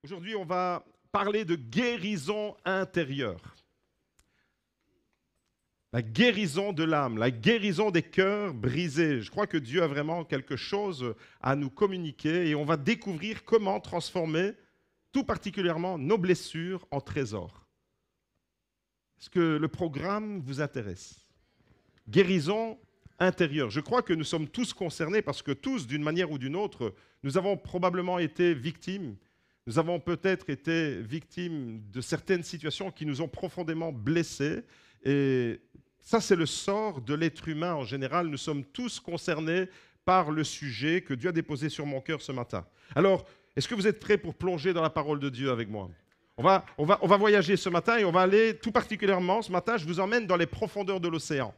Aujourd'hui, on va parler de guérison intérieure. La guérison de l'âme, la guérison des cœurs brisés. Je crois que Dieu a vraiment quelque chose à nous communiquer et on va découvrir comment transformer tout particulièrement nos blessures en trésors. Est-ce que le programme vous intéresse? Guérison intérieure. Je crois que nous sommes tous concernés parce que tous, d'une manière ou d'une autre, nous avons probablement été victimes. Nous avons peut-être été victimes de certaines situations qui nous ont profondément blessés. Et ça, c'est le sort de l'être humain en général. Nous sommes tous concernés par le sujet que Dieu a déposé sur mon cœur ce matin. Alors, est-ce que vous êtes prêts pour plonger dans la parole de Dieu avec moi? On va voyager ce matin et on va aller tout particulièrement, ce matin, je vous emmène dans les profondeurs de l'océan.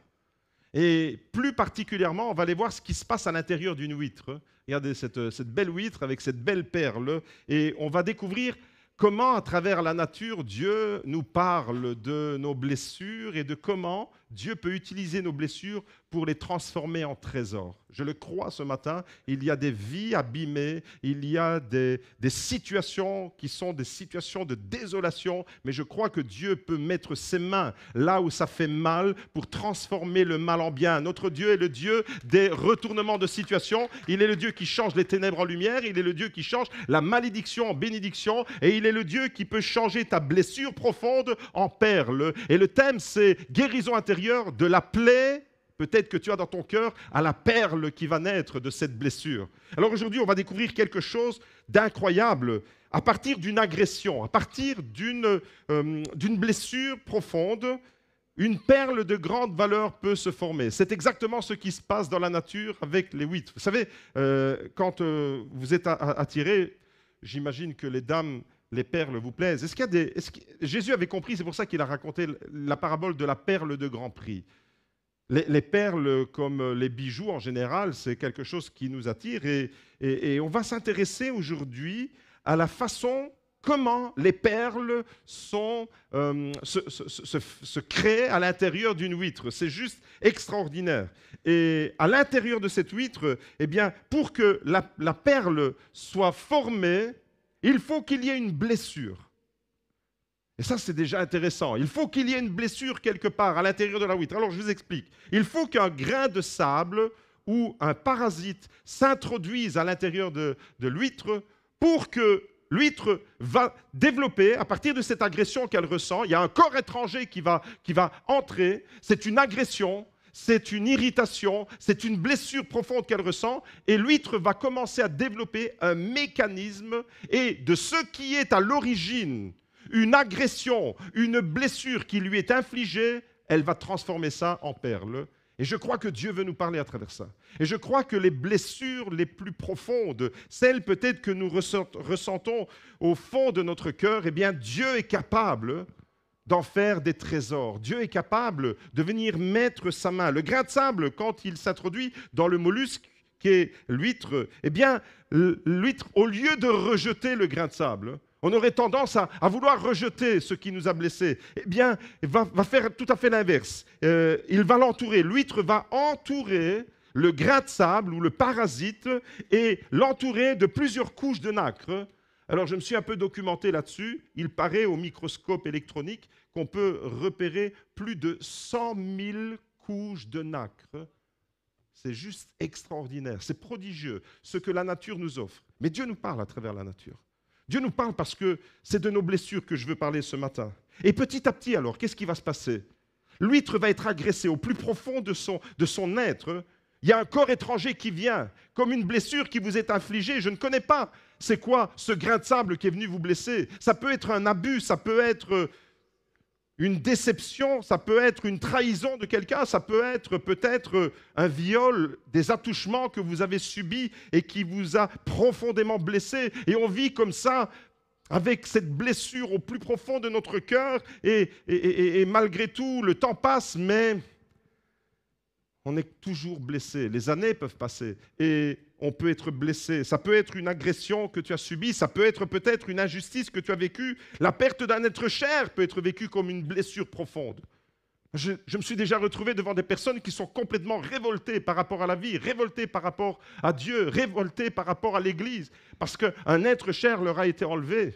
Et plus particulièrement, on va aller voir ce qui se passe à l'intérieur d'une huître. Regardez cette belle huître avec cette belle perle. Et on va découvrir comment, à travers la nature, Dieu nous parle de nos blessures et de comment Dieu peut utiliser nos blessures pour les transformer en trésors. Je le crois ce matin, il y a des vies abîmées, il y a des situations qui sont des situations de désolation, mais je crois que Dieu peut mettre ses mains là où ça fait mal pour transformer le mal en bien. Notre Dieu est le Dieu des retournements de situation, il est le Dieu qui change les ténèbres en lumière, il est le Dieu qui change la malédiction en bénédiction et il est le Dieu qui peut changer ta blessure profonde en perle. Et le thème, c'est guérison intérieure de la plaie, peut-être que tu as dans ton cœur, à la perle qui va naître de cette blessure. Alors aujourd'hui, on va découvrir quelque chose d'incroyable à partir d'une agression, à partir d'une blessure profonde. Une perle de grande valeur peut se former. C'est exactement ce qui se passe dans la nature avec les huîtres. Vous savez, quand vous êtes attiré, j'imagine que les dames, les perles vous plaisent. Jésus avait compris, c'est pour ça qu'il a raconté la parabole de la perle de grand prix. Les perles, comme les bijoux en général, c'est quelque chose qui nous attire. Et on va s'intéresser aujourd'hui à la façon comment les perles se créent à l'intérieur d'une huître. C'est juste extraordinaire. Et à l'intérieur de cette huître, eh bien, pour que la perle soit formée, il faut qu'il y ait une blessure. Et ça, c'est déjà intéressant. Il faut qu'il y ait une blessure quelque part à l'intérieur de la huître. Alors, je vous explique. Il faut qu'un grain de sable ou un parasite s'introduise à l'intérieur de l'huître pour que l'huître va développer, à partir de cette agression qu'elle ressent, il y a un corps étranger qui va entrer. C'est une agression. C'est une irritation, c'est une blessure profonde qu'elle ressent et l'huître va commencer à développer un mécanisme et de ce qui est à l'origine, une agression, une blessure qui lui est infligée, elle va transformer ça en perle. Et je crois que Dieu veut nous parler à travers ça. Et je crois que les blessures les plus profondes, celles peut-être que nous ressentons au fond de notre cœur, eh bien Dieu est capable d'en faire des trésors. Dieu est capable de venir mettre sa main. Le grain de sable, quand il s'introduit dans le mollusque qui est l'huître, eh bien, l'huître, au lieu de rejeter le grain de sable, on aurait tendance à vouloir rejeter ce qui nous a blessés. Eh bien, il va faire tout à fait l'inverse. Il va l'entourer. L'huître va entourer le grain de sable ou le parasite et l'entourer de plusieurs couches de nacre. Alors, je me suis un peu documenté là-dessus. Il paraît au microscope électronique qu'on peut repérer plus de 100 000 couches de nacre. C'est juste extraordinaire, c'est prodigieux, ce que la nature nous offre. Mais Dieu nous parle à travers la nature. Dieu nous parle parce que c'est de nos blessures que je veux parler ce matin. Et petit à petit, alors, qu'est-ce qui va se passer? L'huître va être agressée au plus profond de son être. Il y a un corps étranger qui vient, comme une blessure qui vous est infligée. Je ne connais pas. C'est quoi ce grain de sable qui est venu vous blesser? Ça peut être un abus, ça peut être une déception, ça peut être une trahison de quelqu'un, ça peut être peut-être un viol, des attouchements que vous avez subis et qui vous a profondément blessé. Et on vit comme ça, avec cette blessure au plus profond de notre cœur. Et malgré tout, le temps passe, mais on est toujours blessé. Les années peuvent passer et on peut être blessé. Ça peut être une agression que tu as subie, ça peut être peut-être une injustice que tu as vécue. La perte d'un être cher peut être vécue comme une blessure profonde. Je me suis déjà retrouvé devant des personnes qui sont complètement révoltées par rapport à la vie, révoltées par rapport à Dieu, révoltées par rapport à l'Église, parce qu'un être cher leur a été enlevé.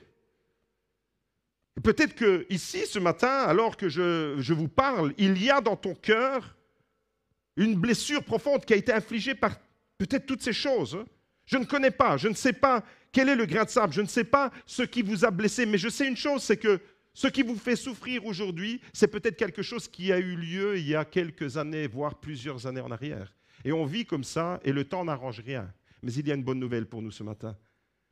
Peut-être que ici, ce matin, alors que je vous parle, il y a dans ton cœur une blessure profonde qui a été infligée par peut-être toutes ces choses. Je ne connais pas, je ne sais pas quel est le grain de sable, je ne sais pas ce qui vous a blessé, mais je sais une chose, c'est que ce qui vous fait souffrir aujourd'hui, c'est peut-être quelque chose qui a eu lieu il y a quelques années, voire plusieurs années en arrière. Et on vit comme ça, et le temps n'arrange rien. Mais il y a une bonne nouvelle pour nous ce matin.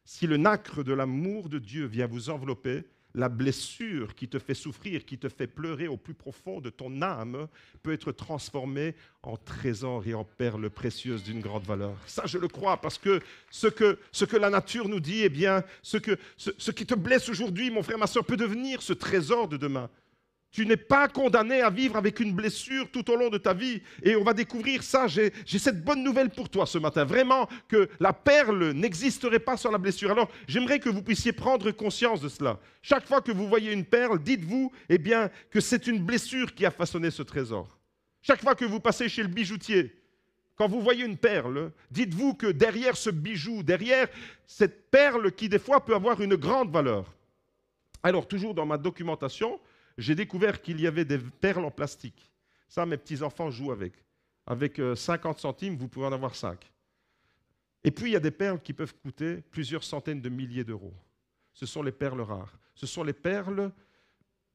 Si le nacre de l'amour de Dieu vient vous envelopper, la blessure qui te fait souffrir, qui te fait pleurer au plus profond de ton âme, peut être transformée en trésor et en perles précieuses d'une grande valeur. Ça, je le crois, parce que ce que la nature nous dit, eh bien, ce qui te blesse aujourd'hui, mon frère, ma soeur, peut devenir ce trésor de demain. Tu n'es pas condamné à vivre avec une blessure tout au long de ta vie. Et on va découvrir ça. J'ai cette bonne nouvelle pour toi ce matin. Vraiment que la perle n'existerait pas sans la blessure. Alors, j'aimerais que vous puissiez prendre conscience de cela. Chaque fois que vous voyez une perle, dites-vous eh bien, que c'est une blessure qui a façonné ce trésor. Chaque fois que vous passez chez le bijoutier, quand vous voyez une perle, dites-vous que derrière ce bijou, derrière cette perle qui des fois peut avoir une grande valeur. Alors, toujours dans ma documentation, j'ai découvert qu'il y avait des perles en plastique. Ça, mes petits-enfants jouent avec. Avec 50 centimes, vous pouvez en avoir 5. Et puis, il y a des perles qui peuvent coûter plusieurs centaines de milliers d'euros. Ce sont les perles rares. Ce sont les perles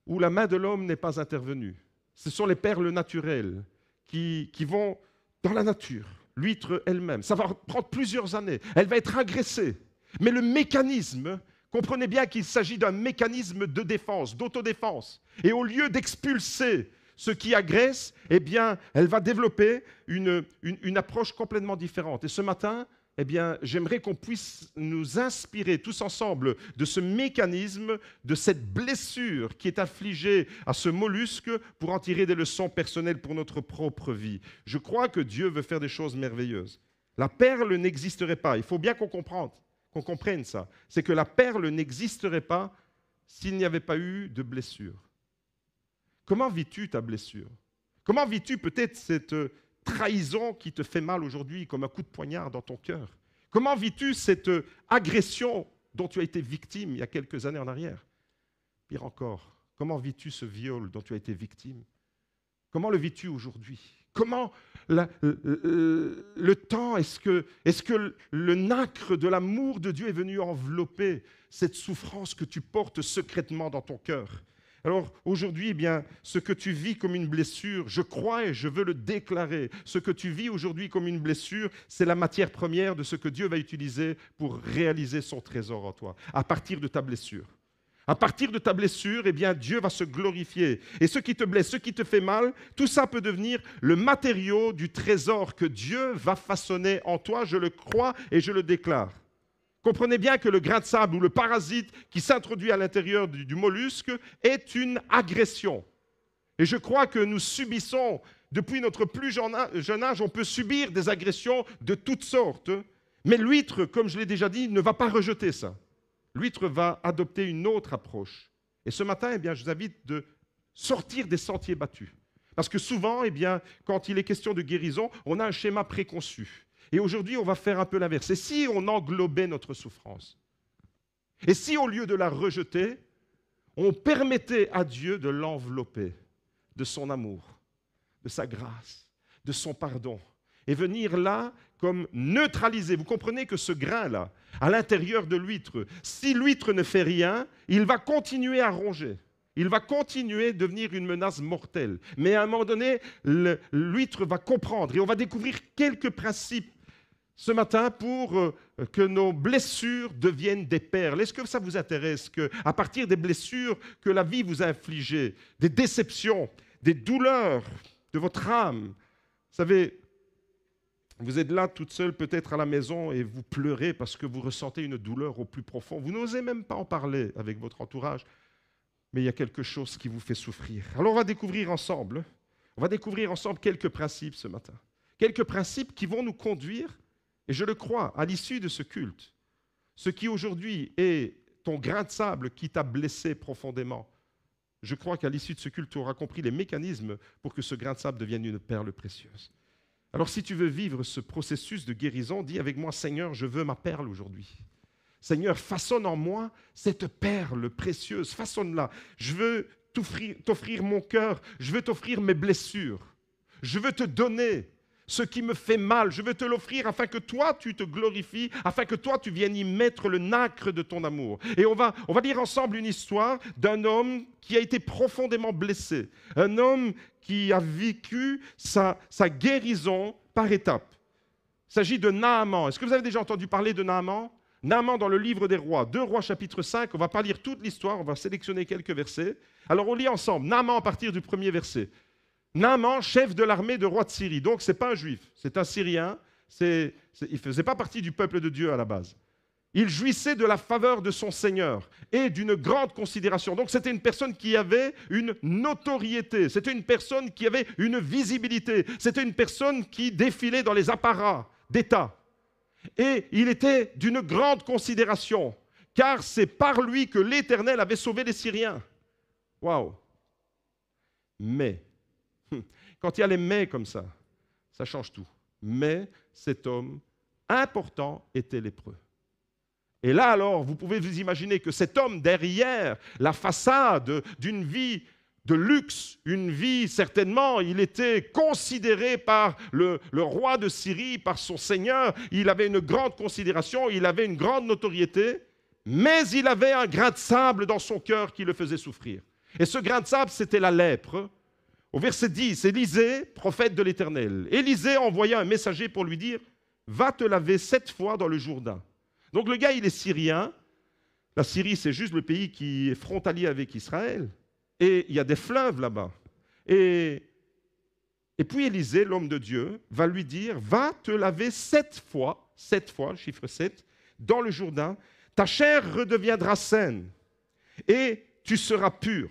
où la main de l'homme n'est pas intervenue. Ce sont les perles naturelles qui vont dans la nature. L'huître elle-même. Ça va prendre plusieurs années. Elle va être agressée. Mais le mécanisme... Comprenez bien qu'il s'agit d'un mécanisme de défense, d'autodéfense. Et au lieu d'expulser ce qui agresse, eh bien, elle va développer une approche complètement différente. Et ce matin, eh bien, j'aimerais qu'on puisse nous inspirer tous ensemble de ce mécanisme, de cette blessure qui est infligée à ce mollusque pour en tirer des leçons personnelles pour notre propre vie. Je crois que Dieu veut faire des choses merveilleuses. La perle n'existerait pas. Il faut bien qu'on comprenne ça, c'est que la perle n'existerait pas s'il n'y avait pas eu de blessure. Comment vis-tu ta blessure? Comment vis-tu peut-être cette trahison qui te fait mal aujourd'hui comme un coup de poignard dans ton cœur? Comment vis-tu cette agression dont tu as été victime il y a quelques années en arrière? Pire encore, comment vis-tu ce viol dont tu as été victime? Comment le vis-tu aujourd'hui? Comment le temps, est-ce que le nacre de l'amour de Dieu est venu envelopper cette souffrance que tu portes secrètement dans ton cœur? Alors aujourd'hui, eh bien, ce que tu vis comme une blessure, je crois et je veux le déclarer, ce que tu vis aujourd'hui comme une blessure, c'est la matière première de ce que Dieu va utiliser pour réaliser son trésor en toi, à partir de ta blessure. À partir de ta blessure, eh bien, Dieu va se glorifier. Et ce qui te blesse, ce qui te fait mal, tout ça peut devenir le matériau du trésor que Dieu va façonner en toi. Je le crois et je le déclare. Comprenez bien que le grain de sable ou le parasite qui s'introduit à l'intérieur du mollusque est une agression. Et je crois que nous subissons, depuis notre plus jeune âge, on peut subir des agressions de toutes sortes. Mais l'huître, comme je l'ai déjà dit, ne va pas rejeter ça. L'huître va adopter une autre approche. Et ce matin, eh bien, je vous invite de sortir des sentiers battus. Parce que souvent, eh bien, quand il est question de guérison, on a un schéma préconçu. Et aujourd'hui, on va faire un peu l'inverse. Et si on englobait notre souffrance? Et si, au lieu de la rejeter, on permettait à Dieu de l'envelopper de son amour, de sa grâce, de son pardon, et venir là comme neutraliser. Vous comprenez que ce grain-là, à l'intérieur de l'huître, si l'huître ne fait rien, il va continuer à ronger. Il va continuer à devenir une menace mortelle. Mais à un moment donné, l'huître va comprendre. Et on va découvrir quelques principes ce matin pour que nos blessures deviennent des perles. Est-ce que ça vous intéresse qu'à partir des blessures que la vie vous a infligées, des déceptions, des douleurs de votre âme, vous savez, vous êtes là toute seule peut-être à la maison et vous pleurez parce que vous ressentez une douleur au plus profond. Vous n'osez même pas en parler avec votre entourage, mais il y a quelque chose qui vous fait souffrir. Alors on va découvrir ensemble quelques principes ce matin. Quelques principes qui vont nous conduire, et je le crois, à l'issue de ce culte. Ce qui aujourd'hui est ton grain de sable qui t'a blessé profondément. Je crois qu'à l'issue de ce culte, tu auras compris les mécanismes pour que ce grain de sable devienne une perle précieuse. Alors si tu veux vivre ce processus de guérison, dis avec moi, Seigneur, je veux ma perle aujourd'hui. Seigneur, façonne en moi cette perle précieuse, façonne-la. Je veux t'offrir mon cœur, je veux t'offrir mes blessures. Je veux te donner ce qui me fait mal, je veux te l'offrir afin que toi tu te glorifies, afin que toi tu viennes y mettre le nacre de ton amour. Et on va lire ensemble une histoire d'un homme qui a été profondément blessé, un homme qui a vécu sa guérison par étapes. Il s'agit de Naaman. Est-ce que vous avez déjà entendu parler de Naaman ? Naaman dans le livre des rois, 2 Rois chapitre 5, on ne va pas lire toute l'histoire, on va sélectionner quelques versets. Alors on lit ensemble, Naaman à partir du premier verset. Naaman, chef de l'armée de roi de Syrie. Donc, ce n'est pas un juif, c'est un Syrien. Il ne faisait pas partie du peuple de Dieu à la base. Il jouissait de la faveur de son Seigneur et d'une grande considération. Donc, c'était une personne qui avait une notoriété. C'était une personne qui avait une visibilité. C'était une personne qui défilait dans les apparats d'État. Et il était d'une grande considération, car c'est par lui que l'Éternel avait sauvé les Syriens. Waouh! Mais, quand il y a les mais comme ça change tout. Mais cet homme important était lépreux. Et là alors, vous pouvez vous imaginer que cet homme, derrière la façade d'une vie de luxe, une vie certainement, il était considéré par le roi de Syrie, par son seigneur, il avait une grande considération, il avait une grande notoriété, mais il avait un grain de sable dans son cœur qui le faisait souffrir. Et ce grain de sable, c'était la lèpre. Au verset 10, Élisée, prophète de l'Éternel. Élisée envoya un messager pour lui dire « Va te laver 7 fois dans le Jourdain ». Donc le gars, il est syrien. La Syrie, c'est juste le pays qui est frontalier avec Israël. Et il y a des fleuves là-bas. Et puis Élisée, l'homme de Dieu, va lui dire « Va te laver 7 fois, le chiffre 7, dans le Jourdain. Ta chair redeviendra saine et tu seras pur. »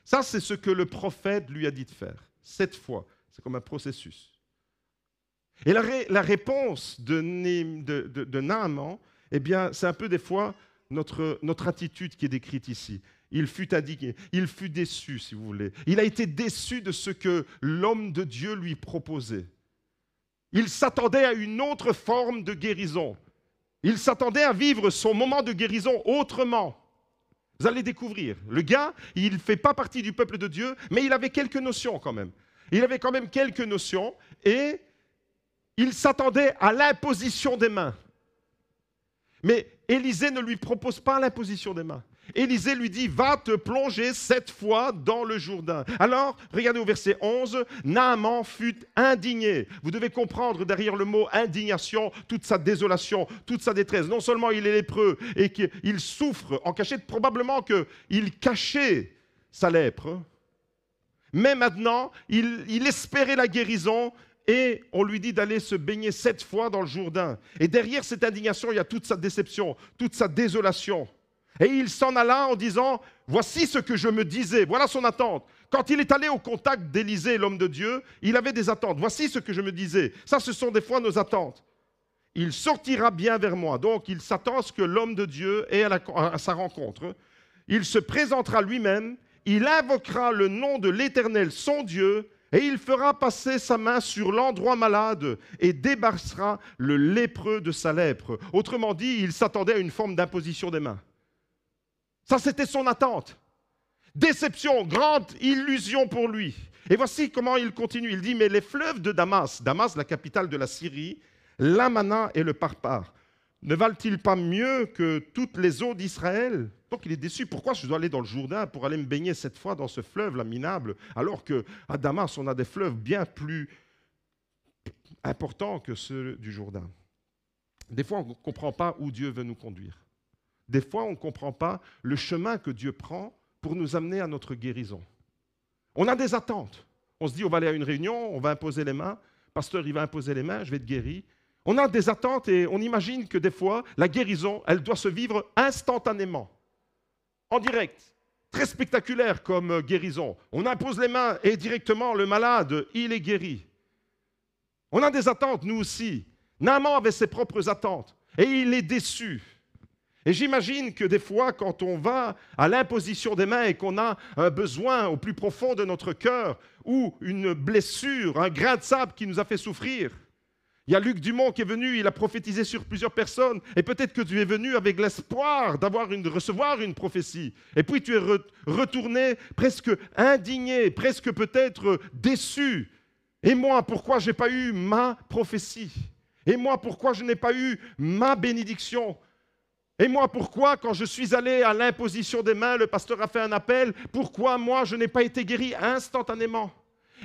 Ça, c'est ce que le prophète lui a dit de faire. 7 fois. C'est comme un processus. Et la réponse de Naaman, eh bien, c'est un peu des fois notre attitude qui est décrite ici. Il fut indigné, il fut déçu, si vous voulez. Il a été déçu de ce que l'homme de Dieu lui proposait. Il s'attendait à une autre forme de guérison. Il s'attendait à vivre son moment de guérison autrement. Vous allez découvrir. Le gars, il ne fait pas partie du peuple de Dieu, mais il avait quelques notions quand même. Il avait quand même quelques notions et il s'attendait à l'imposition des mains. Mais Élisée ne lui propose pas l'imposition des mains. Élisée lui dit, va te plonger 7 fois dans le Jourdain. Alors, regardez au verset 11, Naaman fut indigné. Vous devez comprendre derrière le mot indignation, toute sa désolation, toute sa détresse. Non seulement il est lépreux et qu'il souffre en cachette, probablement qu'il cachait sa lèpre, mais maintenant, il espérait la guérison et on lui dit d'aller se baigner 7 fois dans le Jourdain. Et derrière cette indignation, il y a toute sa déception, toute sa désolation. Et il s'en alla en disant, voici ce que je me disais, voilà son attente. Quand il est allé au contact d'Élisée, l'homme de Dieu, il avait des attentes. Voici ce que je me disais. Ça, ce sont des fois nos attentes. Il sortira bien vers moi. Donc, il s'attend à ce que l'homme de Dieu ait à sa rencontre. Il se présentera lui-même, il invoquera le nom de l'Éternel, son Dieu, et il fera passer sa main sur l'endroit malade et débarrassera le lépreux de sa lèpre. Autrement dit, il s'attendait à une forme d'imposition des mains. Ça, c'était son attente. Déception, grande illusion pour lui. Et voici comment il continue. Il dit, mais les fleuves de Damas, la capitale de la Syrie, l'Amana et le Parpar, ne valent-ils pas mieux que toutes les eaux d'Israël? Donc il est déçu. Pourquoi je dois aller dans le Jourdain pour aller me baigner 7 fois dans ce fleuve, là, minable, alors qu'à Damas, on a des fleuves bien plus importants que ceux du Jourdain? Des fois, on ne comprend pas où Dieu veut nous conduire. Des fois, on ne comprend pas le chemin que Dieu prend pour nous amener à notre guérison. On a des attentes. On se dit, on va aller à une réunion, on va imposer les mains. Pasteur, il va imposer les mains, je vais être guéri. On a des attentes et on imagine que des fois, la guérison, elle doit se vivre instantanément, en direct. Très spectaculaire comme guérison. On impose les mains et directement, le malade, il est guéri. On a des attentes, nous aussi. Naaman avait ses propres attentes et il est déçu. Et j'imagine que des fois, quand on va à l'imposition des mains et qu'on a un besoin au plus profond de notre cœur ou une blessure, un grain de sable qui nous a fait souffrir, Il y a Luc Dumont qui est venu, il a prophétisé sur plusieurs personnes. Et peut-être que tu es venu avec l'espoir de recevoir une prophétie. Et puis tu es retourné presque indigné, presque peut-être déçu. Et moi, pourquoi je n'ai pas eu ma prophétie? Et moi, pourquoi je n'ai pas eu ma bénédiction? Et moi, pourquoi, quand je suis allé à l'imposition des mains, le pasteur a fait un appel, pourquoi moi, je n'ai pas été guéri instantanément?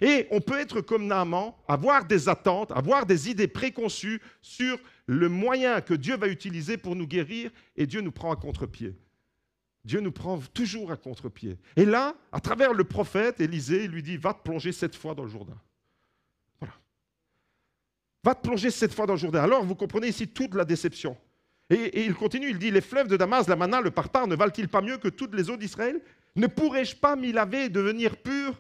Et on peut être comme Naaman, avoir des attentes, avoir des idées préconçues sur le moyen que Dieu va utiliser pour nous guérir, et Dieu nous prend à contre-pied. Dieu nous prend toujours à contre-pied. Et là, à travers le prophète, Élisée, il lui dit, va te plonger 7 fois dans le Jourdain. Voilà. Va te plonger 7 fois dans le Jourdain. Alors, vous comprenez ici toute la déception. Et il continue, il dit, les fleuves de Damas, la Mana, le Parpar, ne valent-ils pas mieux que toutes les eaux d'Israël? Ne pourrais-je pas m'y laver et devenir pur?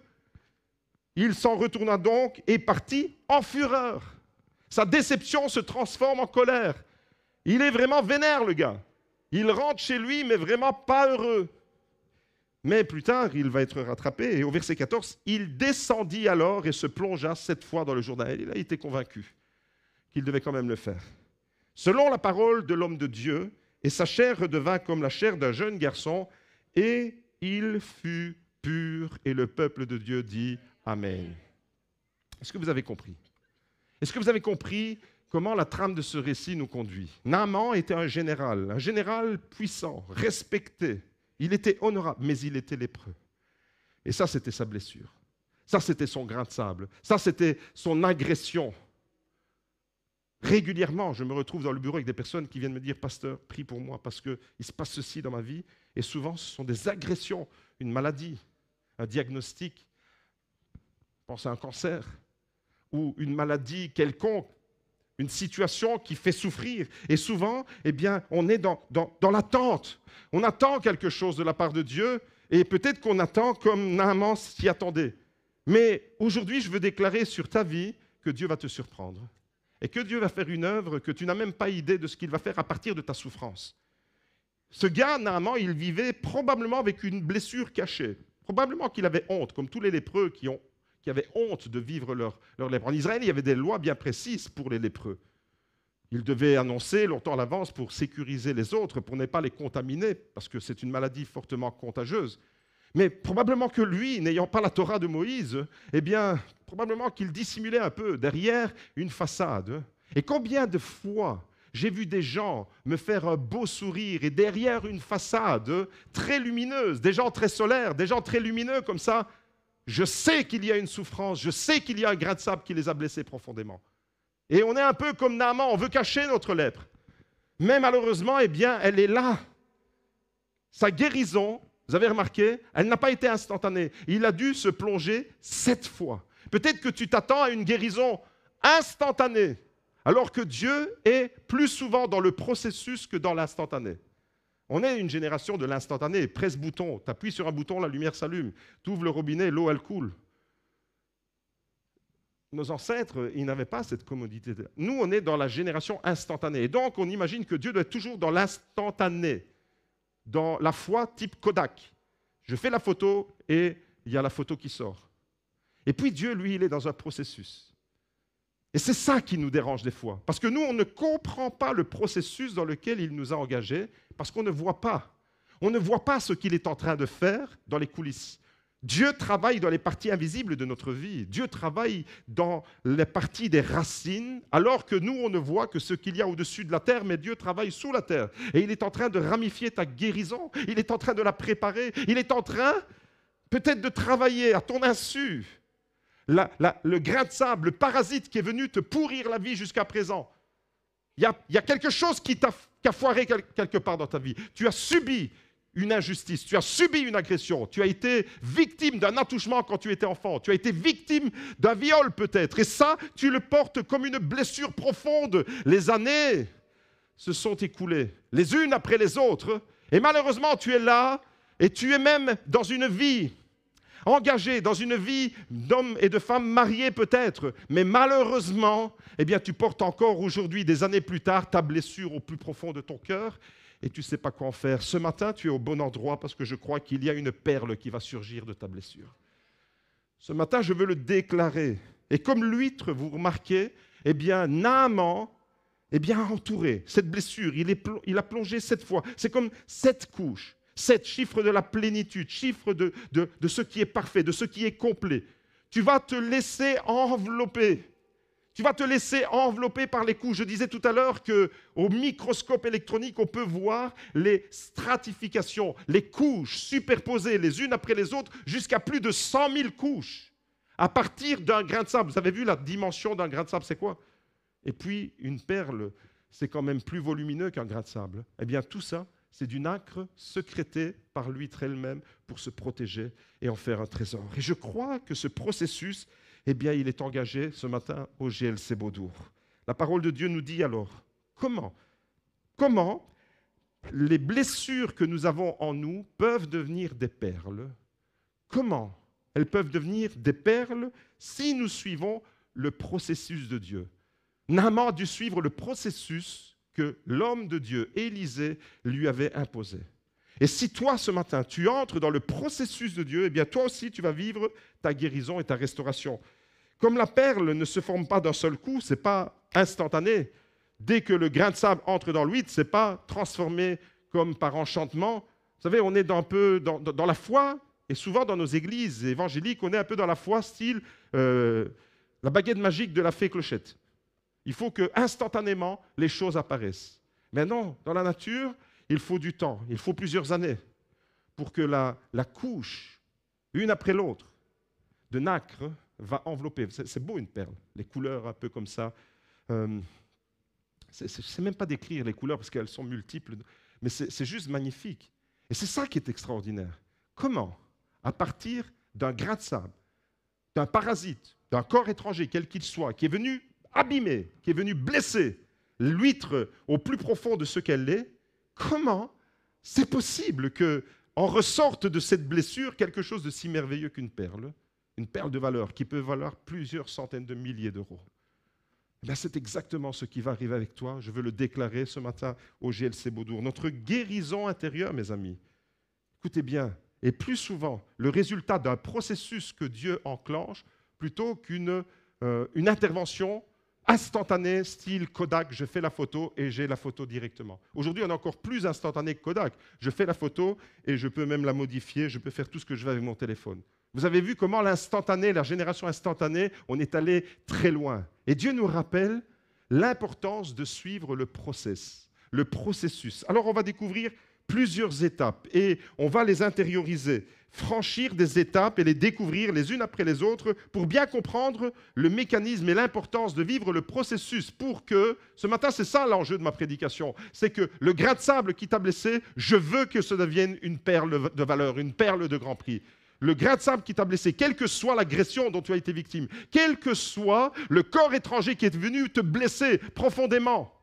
Il s'en retourna donc et partit en fureur. Sa déception se transforme en colère. Il est vraiment vénère, le gars. Il rentre chez lui, mais vraiment pas heureux. Mais plus tard, il va être rattrapé. Et au verset 14, il descendit alors et se plongea 7 fois dans le Jourdain. Il a été convaincu qu'il devait quand même le faire. Selon la parole de l'homme de Dieu, et sa chair redevint comme la chair d'un jeune garçon, et il fut pur. Et le peuple de Dieu dit Amen. Est-ce que vous avez compris? Est-ce que vous avez compris comment la trame de ce récit nous conduit? Naaman était un général puissant, respecté. Il était honorable, mais il était lépreux. Et ça, c'était sa blessure. Ça, c'était son grain de sable. Ça, c'était son agression. Régulièrement, je me retrouve dans le bureau avec des personnes qui viennent me dire « Pasteur, prie pour moi parce qu'il se passe ceci dans ma vie. » Et souvent, ce sont des agressions, une maladie, un diagnostic. Pense à un cancer ou une maladie quelconque, une situation qui fait souffrir. Et souvent, eh bien, on est dans l'attente. On attend quelque chose de la part de Dieu et peut-être qu'on attend comme Naaman s'y attendait. Mais aujourd'hui, je veux déclarer sur ta vie que Dieu va te surprendre. Et que Dieu va faire une œuvre que tu n'as même pas idée de ce qu'il va faire à partir de ta souffrance. Ce gars, Naaman, il vivait probablement avec une blessure cachée. Probablement qu'il avait honte, comme tous les lépreux qui avaient honte de vivre leur lèpre. En Israël, il y avait des lois bien précises pour les lépreux. Ils devaient annoncer longtemps à l'avance pour sécuriser les autres, pour ne pas les contaminer, parce que c'est une maladie fortement contagieuse. Mais probablement que lui, n'ayant pas la Torah de Moïse, eh bien, probablement qu'il dissimulait un peu derrière une façade. Et combien de fois j'ai vu des gens me faire un beau sourire et derrière une façade très lumineuse, des gens très solaires, des gens très lumineux comme ça, je sais qu'il y a une souffrance, je sais qu'il y a un grain de sable qui les a blessés profondément. Et on est un peu comme Naaman, on veut cacher notre lèpre. Mais malheureusement, eh bien, elle est là. Sa guérison, vous avez remarqué, elle n'a pas été instantanée. Il a dû se plonger 7 fois. Peut-être que tu t'attends à une guérison instantanée, alors que Dieu est plus souvent dans le processus que dans l'instantané. On est une génération de l'instantané. Presse-bouton, tu appuies sur un bouton, la lumière s'allume. Tu ouvres le robinet, l'eau, elle coule. Nos ancêtres, ils n'avaient pas cette commodité. Nous, on est dans la génération instantanée. Et donc, on imagine que Dieu doit être toujours dans l'instantané, dans la foi type Kodak. Je fais la photo et il y a la photo qui sort. Et puis Dieu, lui, il est dans un processus. Et c'est ça qui nous dérange des fois. Parce que nous, on ne comprend pas le processus dans lequel il nous a engagés, parce qu'on ne voit pas. On ne voit pas ce qu'il est en train de faire dans les coulisses. Dieu travaille dans les parties invisibles de notre vie. Dieu travaille dans les parties des racines, alors que nous, on ne voit que ce qu'il y a au-dessus de la terre, mais Dieu travaille sous la terre. Et il est en train de ramifier ta guérison, il est en train de la préparer, il est en train peut-être de travailler à ton insu. Le grain de sable, le parasite qui est venu te pourrir la vie jusqu'à présent. Il y a quelque chose qui a foiré quelque part dans ta vie. Tu as subi une injustice, tu as subi une agression, tu as été victime d'un attouchement quand tu étais enfant, tu as été victime d'un viol peut-être, et ça, tu le portes comme une blessure profonde. Les années se sont écoulées, les unes après les autres, et malheureusement, tu es là, et tu es même dans une vie engagé dans une vie d'hommes et de femmes mariés peut-être, mais malheureusement, eh bien, tu portes encore aujourd'hui, des années plus tard, ta blessure au plus profond de ton cœur et tu ne sais pas quoi en faire. Ce matin, tu es au bon endroit parce que je crois qu'il y a une perle qui va surgir de ta blessure. Ce matin, je veux le déclarer. Et comme l'huître, vous remarquez, eh bien, Naaman, eh bien, entouré. Cette blessure, il a plongé 7 fois. C'est comme 7 couches. 7, chiffre de la plénitude, chiffre de ce qui est parfait, de ce qui est complet. Tu vas te laisser envelopper. Tu vas te laisser envelopper par les couches. Je disais tout à l'heure qu'au microscope électronique, on peut voir les stratifications, les couches superposées les unes après les autres, jusqu'à plus de 100 000 couches. À partir d'un grain de sable. Vous avez vu la dimension d'un grain de sable, c'est quoi? Et puis, une perle, c'est quand même plus volumineux qu'un grain de sable. Eh bien, tout ça, c'est du nacre sécrété par l'huître elle-même pour se protéger et en faire un trésor. Et je crois que ce processus, eh bien, il est engagé ce matin au GLC Beaudour. La parole de Dieu nous dit alors, comment les blessures que nous avons en nous peuvent devenir des perles? Comment elles peuvent devenir des perles si nous suivons le processus de Dieu? Naaman a dû suivre le processus que l'homme de Dieu, Élisée, lui avait imposé. Et si toi, ce matin, tu entres dans le processus de Dieu, eh bien toi aussi, tu vas vivre ta guérison et ta restauration. Comme la perle ne se forme pas d'un seul coup, ce n'est pas instantané. Dès que le grain de sable entre dans l'huître, ce n'est pas transformé comme par enchantement. Vous savez, on est un peu dans la foi, et souvent dans nos églises évangéliques, on est un peu dans la foi style la baguette magique de la fée Clochette. Il faut que instantanément les choses apparaissent. Mais non, dans la nature, il faut du temps, il faut plusieurs années pour que la couche, une après l'autre, de nacre va envelopper. C'est beau une perle, les couleurs un peu comme ça. Je ne sais même pas décrire les couleurs parce qu'elles sont multiples, mais c'est juste magnifique. Et c'est ça qui est extraordinaire. Comment, à partir d'un grain de sable, d'un parasite, d'un corps étranger, quel qu'il soit, qui est venu abîmer, qui est venu blesser l'huître au plus profond de ce qu'elle est, comment c'est possible qu'en ressorte de cette blessure quelque chose de si merveilleux qu'une perle de valeur qui peut valoir plusieurs centaines de milliers d'euros? C'est exactement ce qui va arriver avec toi. Je veux le déclarer ce matin au GLC Beaudour. Notre guérison intérieure, mes amis, écoutez bien, est plus souvent le résultat d'un processus que Dieu enclenche plutôt qu'une intervention instantanée, style Kodak, je fais la photo et j'ai la photo directement. Aujourd'hui, on est encore plus instantané que Kodak. Je fais la photo et je peux même la modifier, je peux faire tout ce que je veux avec mon téléphone. Vous avez vu comment l'instantané, la génération instantanée, on est allé très loin. Et Dieu nous rappelle l'importance de suivre le processus. Alors, on va découvrir plusieurs étapes et on va les intérioriser, franchir des étapes et les découvrir les unes après les autres pour bien comprendre le mécanisme et l'importance de vivre le processus pour que, ce matin, c'est ça l'enjeu de ma prédication, c'est que le grain de sable qui t'a blessé, je veux que ça devienne une perle de valeur, une perle de grand prix. Le grain de sable qui t'a blessé, quelle que soit l'agression dont tu as été victime, quel que soit le corps étranger qui est venu te blesser profondément,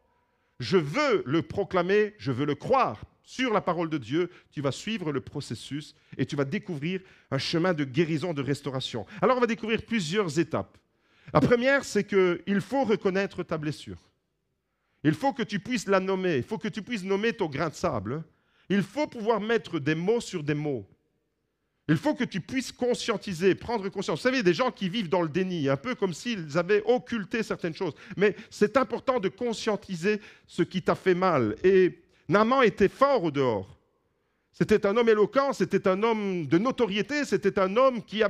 je veux le proclamer, je veux le croire. Sur la parole de Dieu, tu vas suivre le processus et tu vas découvrir un chemin de guérison, de restauration. Alors, on va découvrir plusieurs étapes. La première, c'est qu'il faut reconnaître ta blessure. Il faut que tu puisses la nommer. Il faut que tu puisses nommer ton grain de sable. Il faut pouvoir mettre des mots sur des mots. Il faut que tu puisses conscientiser, prendre conscience. Vous savez, des gens qui vivent dans le déni, un peu comme s'ils avaient occulté certaines choses. Mais c'est important de conscientiser ce qui t'a fait mal. Et Naaman était fort au dehors. C'était un homme éloquent, c'était un homme de notoriété, c'était un homme qui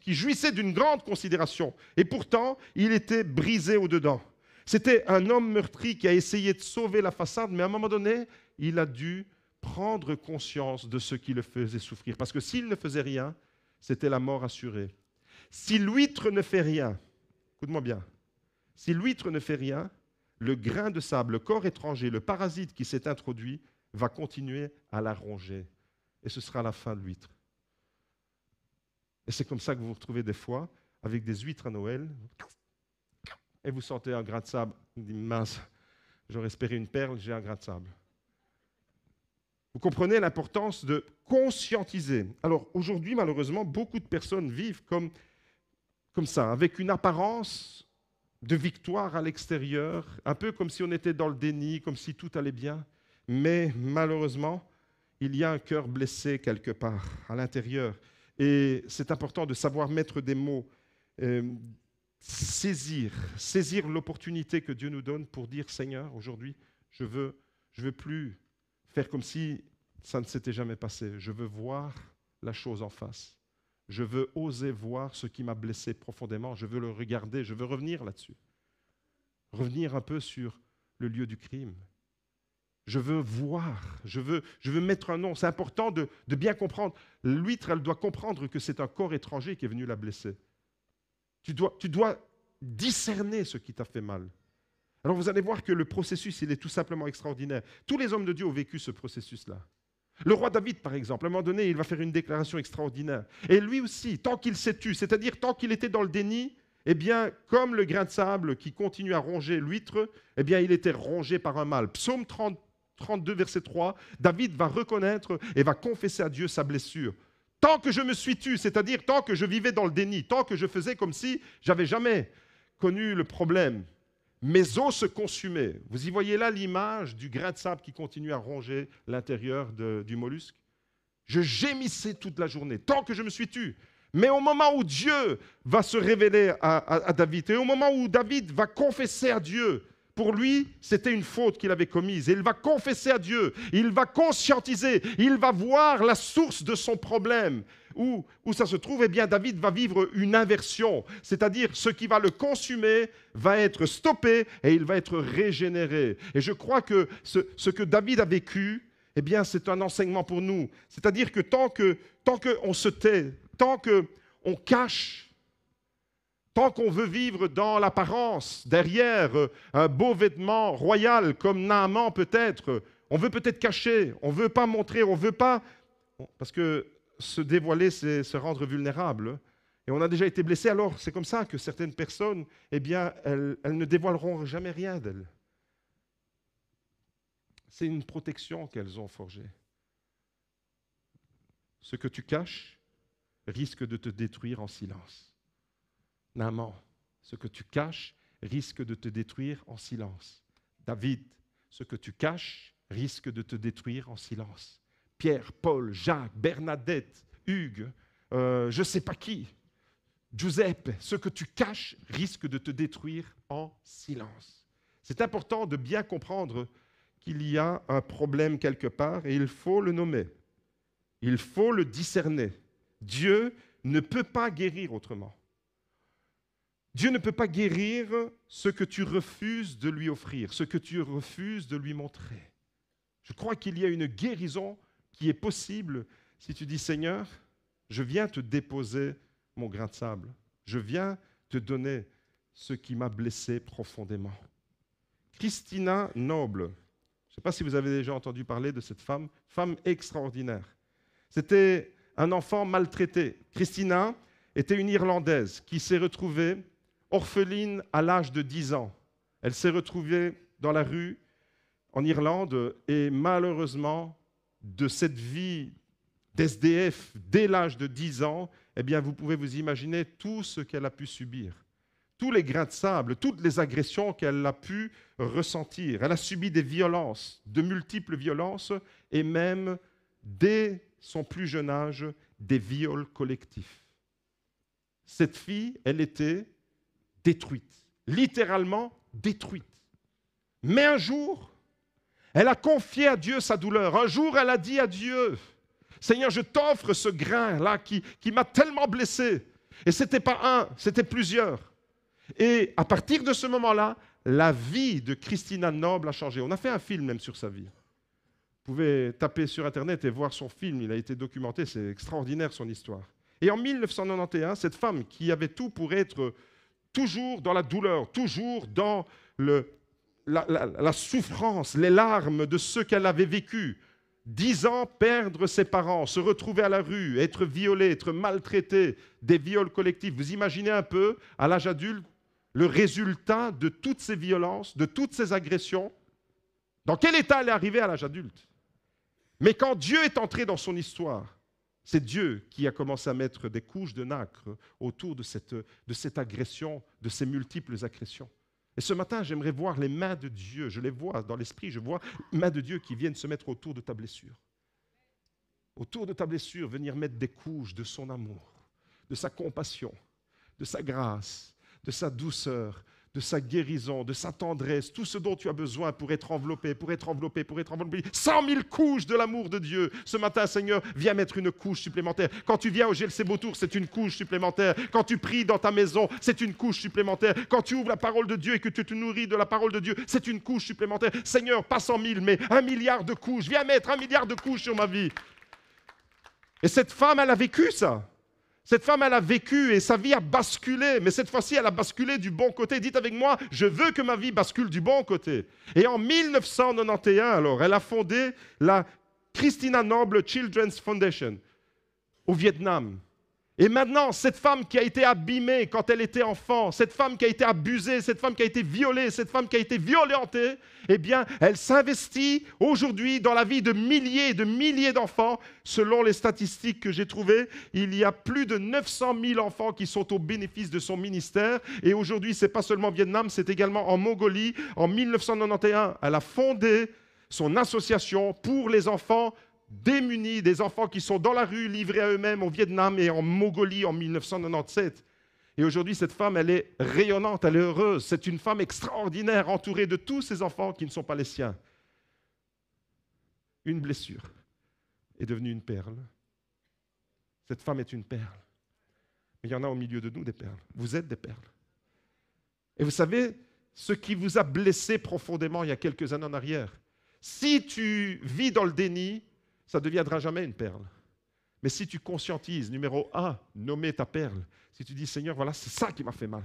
jouissait d'une grande considération. Et pourtant, il était brisé au-dedans. C'était un homme meurtri qui a essayé de sauver la façade, mais à un moment donné, il a dû prendre conscience de ce qui le faisait souffrir. Parce que s'il ne faisait rien, c'était la mort assurée. Si l'huître ne fait rien, écoute-moi bien, si l'huître ne fait rien, le grain de sable, le corps étranger, le parasite qui s'est introduit, va continuer à la ronger. Et ce sera la fin de l'huître. Et c'est comme ça que vous vous retrouvez des fois avec des huîtres à Noël, et vous sentez un grain de sable. Vous dites, mince, j'aurais espéré une perle, j'ai un grain de sable. Vous comprenez l'importance de conscientiser. Alors aujourd'hui, malheureusement, beaucoup de personnes vivent comme ça, avec une apparence de victoire à l'extérieur, un peu comme si on était dans le déni, comme si tout allait bien. Mais malheureusement, il y a un cœur blessé quelque part à l'intérieur. Et c'est important de savoir mettre des mots. euh, saisir l'opportunité que Dieu nous donne pour dire, Seigneur, aujourd'hui, je veux plus faire comme si ça ne s'était jamais passé. Je veux voir la chose en face. Je veux oser voir ce qui m'a blessé profondément. Je veux le regarder. Je veux revenir là-dessus. Revenir un peu sur le lieu du crime. Je veux voir. Je veux mettre un nom. C'est important de bien comprendre. L'huître, elle doit comprendre que c'est un corps étranger qui est venu la blesser. Tu dois discerner ce qui t'a fait mal. Alors vous allez voir que le processus, il est tout simplement extraordinaire. Tous les hommes de Dieu ont vécu ce processus-là. Le roi David, par exemple, à un moment donné, il va faire une déclaration extraordinaire. Et lui aussi, tant qu'il s'est tu, c'est-à-dire tant qu'il était dans le déni, eh bien, comme le grain de sable qui continue à ronger l'huître, eh bien, il était rongé par un mal. Psaume 32, verset 3, David va reconnaître et va confesser à Dieu sa blessure. Tant que je me suis tu, c'est-à-dire tant que je vivais dans le déni, tant que je faisais comme si j'avais jamais connu le problème, mes os se consumaient. Vous y voyez là l'image du grain de sable qui continue à ronger l'intérieur du mollusque. Je gémissais toute la journée, tant que je me suis tu. Mais au moment où Dieu va se révéler à David, et au moment où David va confesser à Dieu, pour lui, c'était une faute qu'il avait commise. Et il va confesser à Dieu, il va conscientiser, il va voir la source de son problème. Où ça se trouve, eh bien, David va vivre une inversion. C'est-à-dire, ce qui va le consumer va être stoppé et il va être régénéré. Et je crois que ce que David a vécu, eh bien, c'est un enseignement pour nous. C'est-à-dire que tant qu'on se tait, tant qu'on cache, tant qu'on veut vivre dans l'apparence, derrière un beau vêtement royal comme Naaman peut-être, on veut peut-être cacher, on ne veut pas montrer, on ne veut pas... Parce que se dévoiler, c'est se rendre vulnérable. Et on a déjà été blessé, alors c'est comme ça que certaines personnes, eh bien, elles ne dévoileront jamais rien d'elles. C'est une protection qu'elles ont forgée. Ce que tu caches risque de te détruire en silence. Naaman, ce que tu caches risque de te détruire en silence. David, ce que tu caches risque de te détruire en silence. Pierre, Paul, Jacques, Bernadette, Hugues, je ne sais pas qui, Giuseppe, ce que tu caches risque de te détruire en silence. C'est important de bien comprendre qu'il y a un problème quelque part et il faut le nommer. Il faut le discerner. Dieu ne peut pas guérir autrement. Dieu ne peut pas guérir ce que tu refuses de lui offrir, ce que tu refuses de lui montrer. Je crois qu'il y a une guérison qui est possible si tu dis, Seigneur, je viens te déposer mon grain de sable. Je viens te donner ce qui m'a blessé profondément. Christina Noble, je ne sais pas si vous avez déjà entendu parler de cette femme extraordinaire. C'était un enfant maltraité. Christina était une Irlandaise qui s'est retrouvée orpheline à l'âge de 10 ans. Elle s'est retrouvée dans la rue en Irlande et malheureusement, de cette vie d'SDF dès l'âge de 10 ans, eh bien, vous pouvez vous imaginer tout ce qu'elle a pu subir. Tous les grains de sable, toutes les agressions qu'elle a pu ressentir. Elle a subi des violences, de multiples violences, et même, dès son plus jeune âge, des viols collectifs. Cette fille, elle était détruite, littéralement détruite. Mais un jour, elle a confié à Dieu sa douleur. Un jour, elle a dit à Dieu, Seigneur, je t'offre ce grain-là qui m'a tellement blessé. Et ce n'était pas un, c'était plusieurs. Et à partir de ce moment-là, la vie de Christina Noble a changé. On a fait un film même sur sa vie. Vous pouvez taper sur Internet et voir son film. Il a été documenté, c'est extraordinaire son histoire. Et en 1991, cette femme qui avait tout pour être toujours dans la douleur, toujours dans la souffrance, les larmes de ce qu'elle avait vécu. 10 ans, perdre ses parents, se retrouver à la rue, être violée, être maltraitée, des viols collectifs. Vous imaginez un peu, à l'âge adulte, le résultat de toutes ces violences, de toutes ces agressions. Dans quel état elle est arrivée à l'âge adulte? Mais quand Dieu est entré dans son histoire, c'est Dieu qui a commencé à mettre des couches de nacre autour de cette agression, de ces multiples agressions. Et ce matin, j'aimerais voir les mains de Dieu. Je les vois dans l'esprit, je vois les mains de Dieu qui viennent se mettre autour de ta blessure. Autour de ta blessure, venir mettre des couches de son amour, de sa compassion, de sa grâce, de sa douceur, de sa guérison, de sa tendresse, tout ce dont tu as besoin pour être enveloppé, pour être enveloppé, pour être enveloppé. 100 000 couches de l'amour de Dieu. Ce matin, Seigneur, viens mettre une couche supplémentaire. Quand tu viens au GLC Beautour, c'est une couche supplémentaire. Quand tu pries dans ta maison, c'est une couche supplémentaire. Quand tu ouvres la parole de Dieu et que tu te nourris de la parole de Dieu, c'est une couche supplémentaire. Seigneur, pas 100 000, mais 1 milliard de couches. Viens mettre 1 milliard de couches sur ma vie. Et cette femme, elle a vécu ça. Cette femme, elle a vécu et sa vie a basculé. Mais cette fois-ci, elle a basculé du bon côté. Dites avec moi, je veux que ma vie bascule du bon côté. Et en 1991, alors, elle a fondé la Christina Noble Children's Foundation au Vietnam. Et maintenant, cette femme qui a été abîmée quand elle était enfant, cette femme qui a été abusée, cette femme qui a été violée, cette femme qui a été violentée, eh bien, elle s'investit aujourd'hui dans la vie de milliers d'enfants. Selon les statistiques que j'ai trouvées, il y a plus de 900 000 enfants qui sont au bénéfice de son ministère. Et aujourd'hui, ce n'est pas seulement au Vietnam, c'est également en Mongolie. En 1991, elle a fondé son association pour les enfants démunis, des enfants qui sont dans la rue, livrés à eux-mêmes au Vietnam et en Mongolie en 1997. Et aujourd'hui, cette femme, elle est rayonnante, elle est heureuse. C'est une femme extraordinaire, entourée de tous ces enfants qui ne sont pas les siens. Une blessure est devenue une perle. Cette femme est une perle. Mais il y en a au milieu de nous des perles. Vous êtes des perles. Et vous savez, ce qui vous a blessé profondément il y a quelques années en arrière, si tu vis dans le déni, ça ne deviendra jamais une perle. Mais si tu conscientises, numéro 1, nommer ta perle, si tu dis, Seigneur, voilà, c'est ça qui m'a fait mal.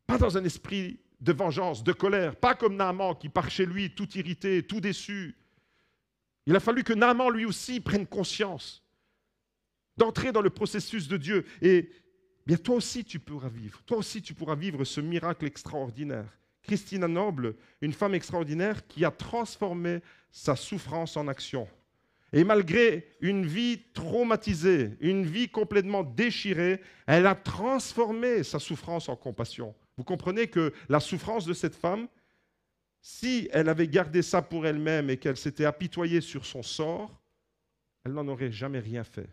Pas dans un esprit de vengeance, de colère, pas comme Naaman qui part chez lui tout irrité, tout déçu. Il a fallu que Naaman lui aussi prenne conscience d'entrer dans le processus de Dieu. Et bien, toi aussi tu pourras vivre ce miracle extraordinaire. Christina Noble, une femme extraordinaire qui a transformé sa souffrance en action. Et malgré une vie traumatisée, une vie complètement déchirée, elle a transformé sa souffrance en compassion. Vous comprenez que la souffrance de cette femme, si elle avait gardé ça pour elle-même et qu'elle s'était apitoyée sur son sort, elle n'en aurait jamais rien fait.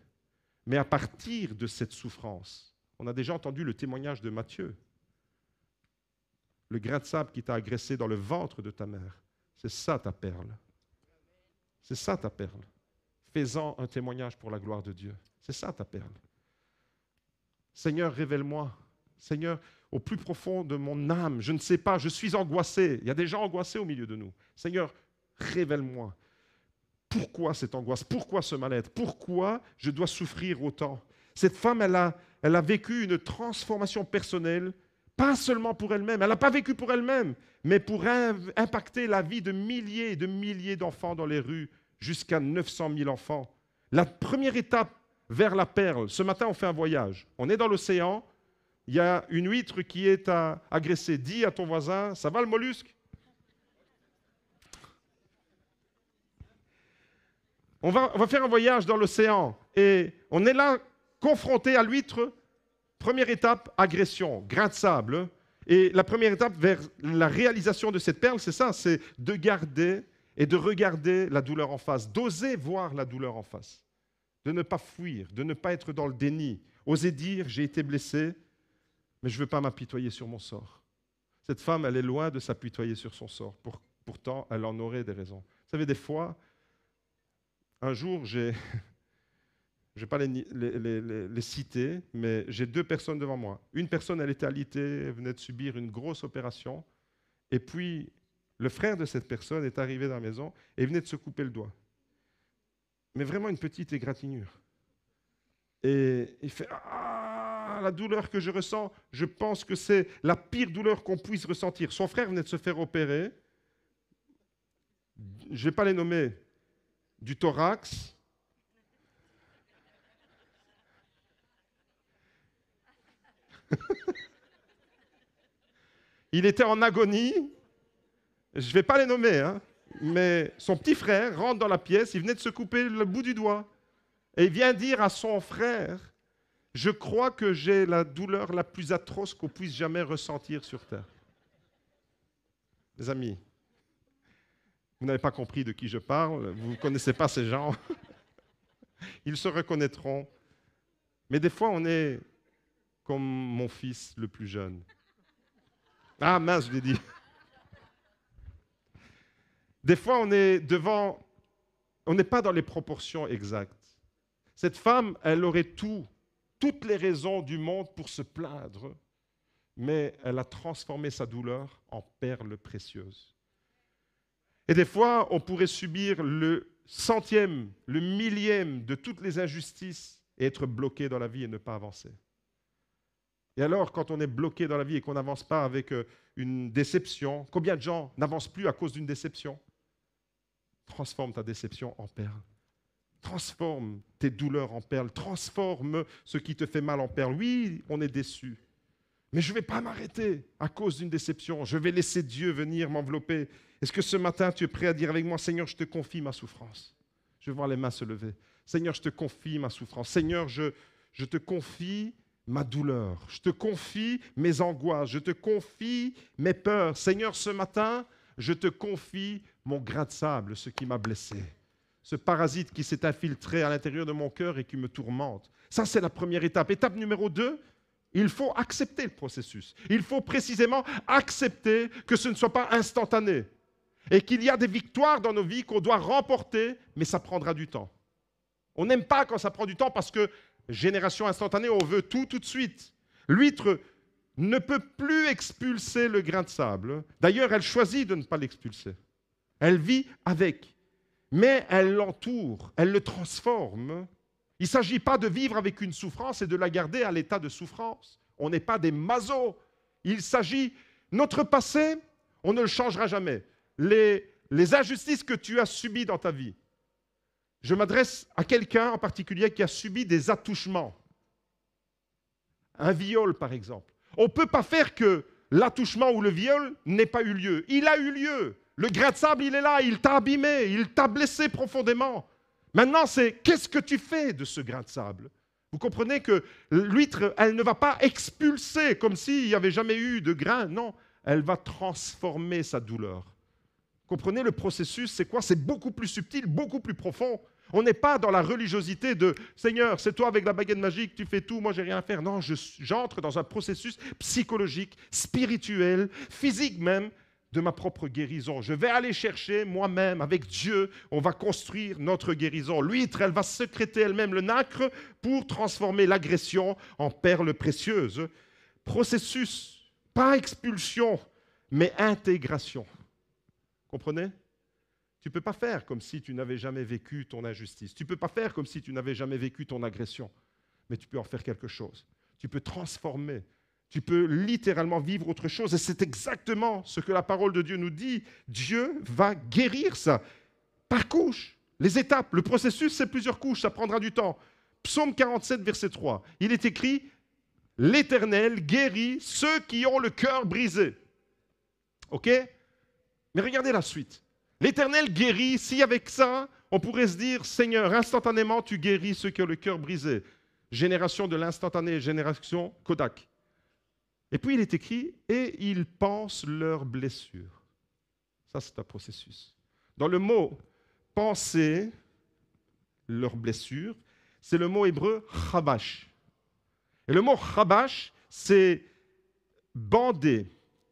Mais à partir de cette souffrance, on a déjà entendu le témoignage de Matthieu. Le grain de sable qui t'a agressé dans le ventre de ta mère, c'est ça ta perle. C'est ça ta perle. Fais-en un témoignage pour la gloire de Dieu. C'est ça ta perle. Seigneur, révèle-moi. Seigneur, au plus profond de mon âme, je ne sais pas, je suis angoissé. Il y a des gens angoissés au milieu de nous. Seigneur, révèle-moi. Pourquoi cette angoisse? Pourquoi ce mal-être? Pourquoi je dois souffrir autant? Cette femme, elle a vécu une transformation personnelle. Pas seulement pour elle-même, elle n'a pas vécu pour elle-même, mais pour impacter la vie de milliers d'enfants dans les rues, jusqu'à 900 000 enfants. La première étape vers la perle, ce matin on fait un voyage, on est dans l'océan, il y a une huître qui est agressée. Dis à ton voisin, ça va le mollusque? On va faire un voyage dans l'océan et on est là confronté à l'huître. Première étape, agression, grain de sable. Et la première étape vers la réalisation de cette perle, c'est ça, c'est de garder et de regarder la douleur en face, d'oser voir la douleur en face, de ne pas fuir, de ne pas être dans le déni, oser dire, j'ai été blessé, mais je ne veux pas m'apitoyer sur mon sort. Cette femme, elle est loin de s'apitoyer sur son sort. Pourtant, elle en aurait des raisons. Vous savez, des fois, un jour, je ne vais pas les citer, mais j'ai 2 personnes devant moi. Une personne, elle était alitée, elle venait de subir une grosse opération. Et puis, le frère de cette personne est arrivé dans la maison et venait de se couper le doigt. Mais vraiment une petite égratignure. Et il fait « Ah, la douleur que je ressens, je pense que c'est la pire douleur qu'on puisse ressentir. » Son frère venait de se faire opérer. Je ne vais pas les nommer. Du thorax. Il était en agonie. Je ne vais pas les nommer, hein, mais son petit frère rentre dans la pièce, il venait de se couper le bout du doigt. Et il vient dire à son frère, « Je crois que j'ai la douleur la plus atroce qu'on puisse jamais ressentir sur terre. » Les amis, vous n'avez pas compris de qui je parle, vous ne connaissez pas ces gens. Ils se reconnaîtront. Mais des fois, on est comme mon fils le plus jeune. Ah mince, je l'ai dit. Des fois, on n'est pas dans les proportions exactes. Cette femme, elle aurait toutes les raisons du monde pour se plaindre, mais elle a transformé sa douleur en perles précieuses. Et des fois, on pourrait subir le centième, le millième de toutes les injustices et être bloqué dans la vie et ne pas avancer. Et alors, quand on est bloqué dans la vie et qu'on n'avance pas avec une déception, combien de gens n'avancent plus à cause d'une déception? Transforme ta déception en perles. Transforme tes douleurs en perles. Transforme ce qui te fait mal en perles. Oui, on est déçu. Mais je ne vais pas m'arrêter à cause d'une déception. Je vais laisser Dieu venir m'envelopper. Est-ce que ce matin, tu es prêt à dire avec moi, Seigneur, je te confie ma souffrance? Je vais voir les mains se lever. Seigneur, je te confie ma souffrance. Seigneur, je te confie ma douleur. Je te confie mes angoisses. Je te confie mes peurs. Seigneur, ce matin, je te confie mon grain de sable, ce qui m'a blessé. Ce parasite qui s'est infiltré à l'intérieur de mon cœur et qui me tourmente. Ça, c'est la première étape. Étape numéro 2, il faut accepter le processus. Il faut précisément accepter que ce ne soit pas instantané et qu'il y a des victoires dans nos vies qu'on doit remporter, mais ça prendra du temps. On n'aime pas quand ça prend du temps parce que, génération instantanée, on veut tout de suite. L'huître ne peut plus expulser le grain de sable. D'ailleurs, elle choisit de ne pas l'expulser. Elle vit avec, mais elle l'entoure, elle le transforme. Il ne s'agit pas de vivre avec une souffrance et de la garder à l'état de souffrance. On n'est pas des masos. Il s'agit, notre passé, on ne le changera jamais. Les injustices que tu as subies dans ta vie, je m'adresse à quelqu'un en particulier qui a subi des attouchements. Un viol, par exemple. On ne peut pas faire que l'attouchement ou le viol n'ait pas eu lieu. Il a eu lieu. Le grain de sable, il est là, il t'a abîmé, il t'a blessé profondément. Maintenant, c'est qu'est-ce que tu fais de ce grain de sable? Vous comprenez que l'huître, elle ne va pas expulser comme s'il n'y avait jamais eu de grain. Non, elle va transformer sa douleur. Vous comprenez le processus, c'est quoi? C'est beaucoup plus subtil, beaucoup plus profond. On n'est pas dans la religiosité de « Seigneur, c'est toi avec la baguette magique, tu fais tout, moi j'ai rien à faire ». Non, j'entre dans un processus psychologique, spirituel, physique même, de ma propre guérison. Je vais aller chercher moi-même, avec Dieu, on va construire notre guérison. L'huître, elle va sécréter elle-même le nacre pour transformer l'agression en perles précieuses. Processus, pas expulsion, mais intégration. Comprenez? Tu ne peux pas faire comme si tu n'avais jamais vécu ton injustice. Tu ne peux pas faire comme si tu n'avais jamais vécu ton agression. Mais tu peux en faire quelque chose. Tu peux transformer. Tu peux littéralement vivre autre chose. Et c'est exactement ce que la parole de Dieu nous dit. Dieu va guérir ça par couche. Les étapes, le processus, c'est plusieurs couches. Ça prendra du temps. Psaume 47, verset 3. Il est écrit « L'Éternel guérit ceux qui ont le cœur brisé. » OK? Mais regardez la suite. L'Éternel guérit, si avec ça, on pourrait se dire, Seigneur, instantanément, tu guéris ceux qui ont le cœur brisé. Génération de l'instantané, génération Kodak. Et puis il est écrit, et ils pensent leurs blessures. Ça, c'est un processus. Dans le mot penser leurs blessures, c'est le mot hébreu chabash. Et le mot chabash, c'est bander.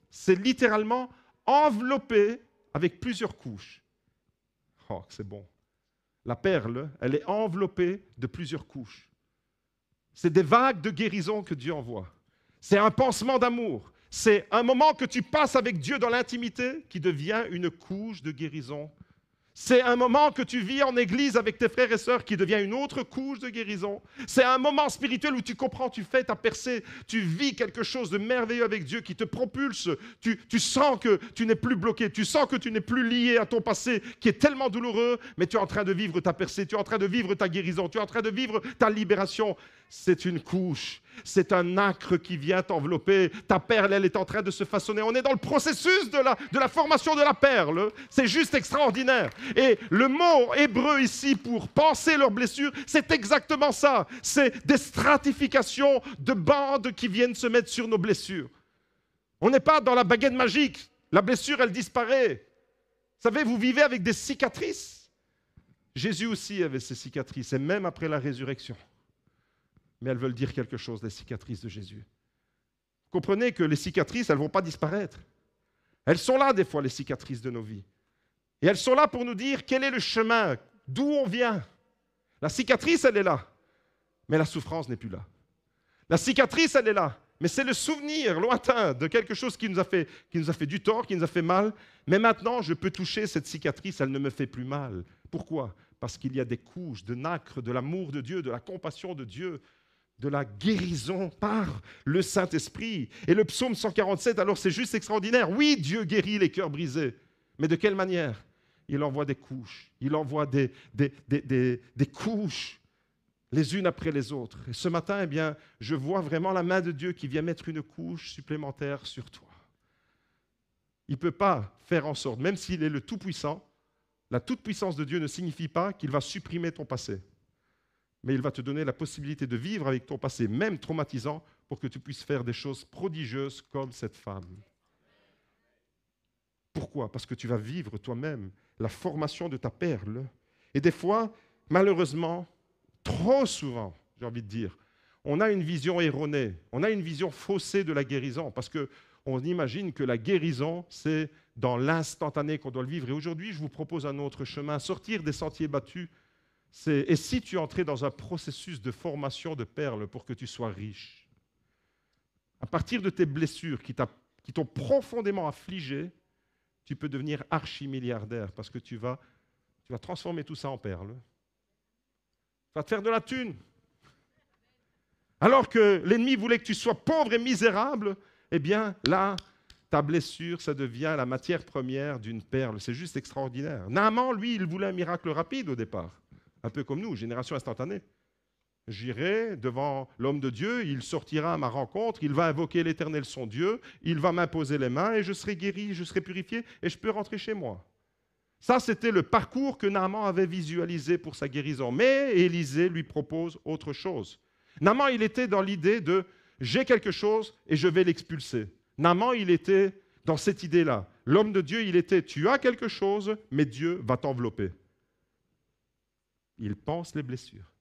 C'est littéralement enveloppé avec plusieurs couches. Oh, c'est bon. La perle, elle est enveloppée de plusieurs couches. C'est des vagues de guérison que Dieu envoie. C'est un pansement d'amour. C'est un moment que tu passes avec Dieu dans l'intimité qui devient une couche de guérison. C'est un moment que tu vis en église avec tes frères et sœurs qui devient une autre couche de guérison. C'est un moment spirituel où tu comprends, tu fais ta percée, tu vis quelque chose de merveilleux avec Dieu qui te propulse. Tu sens que tu n'es plus bloqué, tu sens que tu n'es plus lié à ton passé qui est tellement douloureux, mais tu es en train de vivre ta percée, tu es en train de vivre ta guérison, tu es en train de vivre ta libération. C'est une couche, c'est un nacre qui vient t'envelopper. Ta perle, elle est en train de se façonner. On est dans le processus de la formation de la perle. C'est juste extraordinaire. Et le mot hébreu ici pour penser leurs blessures, c'est exactement ça. C'est des stratifications de bandes qui viennent se mettre sur nos blessures. On n'est pas dans la baguette magique. La blessure, elle disparaît. Vous savez, vous vivez avec des cicatrices. Jésus aussi avait ses cicatrices, et même après la résurrection. mais elles veulent dire quelque chose, les cicatrices de Jésus. Comprenez que les cicatrices, elles ne vont pas disparaître. Elles sont là des fois, les cicatrices de nos vies. Et elles sont là pour nous dire quel est le chemin, d'où on vient. La cicatrice, elle est là, mais la souffrance n'est plus là. La cicatrice, elle est là, mais c'est le souvenir lointain de quelque chose qui nous a fait du tort, qui nous a fait mal. Mais maintenant, je peux toucher cette cicatrice, elle ne me fait plus mal. Pourquoi ? Parce qu'il y a des couches de nacre, de l'amour de Dieu, de la compassion de Dieu, de la guérison par le Saint-Esprit. Et le psaume 147, alors c'est juste extraordinaire. Oui, Dieu guérit les cœurs brisés. Mais de quelle manière ? Il envoie des couches. Il envoie des couches les unes après les autres. Et ce matin, eh bien, je vois vraiment la main de Dieu qui vient mettre une couche supplémentaire sur toi. Il ne peut pas faire en sorte, même s'il est le Tout-Puissant, la toute-puissance de Dieu ne signifie pas qu'il va supprimer ton passé. Mais il va te donner la possibilité de vivre avec ton passé, même traumatisant, pour que tu puisses faire des choses prodigieuses comme cette femme. Pourquoi ? Parce que tu vas vivre toi-même la formation de ta perle. Et des fois, malheureusement, trop souvent, j'ai envie de dire, on a une vision erronée, on a une vision faussée de la guérison, parce qu'on imagine que la guérison, c'est dans l'instantané qu'on doit le vivre. Et aujourd'hui, je vous propose un autre chemin, sortir des sentiers battus. Et si tu entrais dans un processus de formation de perles pour que tu sois riche, à partir de tes blessures qui t'ont profondément affligé, tu peux devenir archimilliardaire parce que tu vas transformer tout ça en perles. Tu vas te faire de la thune. Alors que l'ennemi voulait que tu sois pauvre et misérable, eh bien là, ta blessure, ça devient la matière première d'une perle. C'est juste extraordinaire. Naaman, lui, il voulait un miracle rapide au départ. Un peu comme nous, génération instantanée. J'irai devant l'homme de Dieu, il sortira à ma rencontre, il va invoquer l'Éternel son Dieu, il va m'imposer les mains et je serai guéri, je serai purifié et je peux rentrer chez moi. Ça, c'était le parcours que Naaman avait visualisé pour sa guérison. Mais Élisée lui propose autre chose. Naaman, il était dans l'idée de « j'ai quelque chose et je vais l'expulser ». Naaman, il était dans cette idée-là. L'homme de Dieu, il était « tu as quelque chose, mais Dieu va t'envelopper ». Il pense les blessures.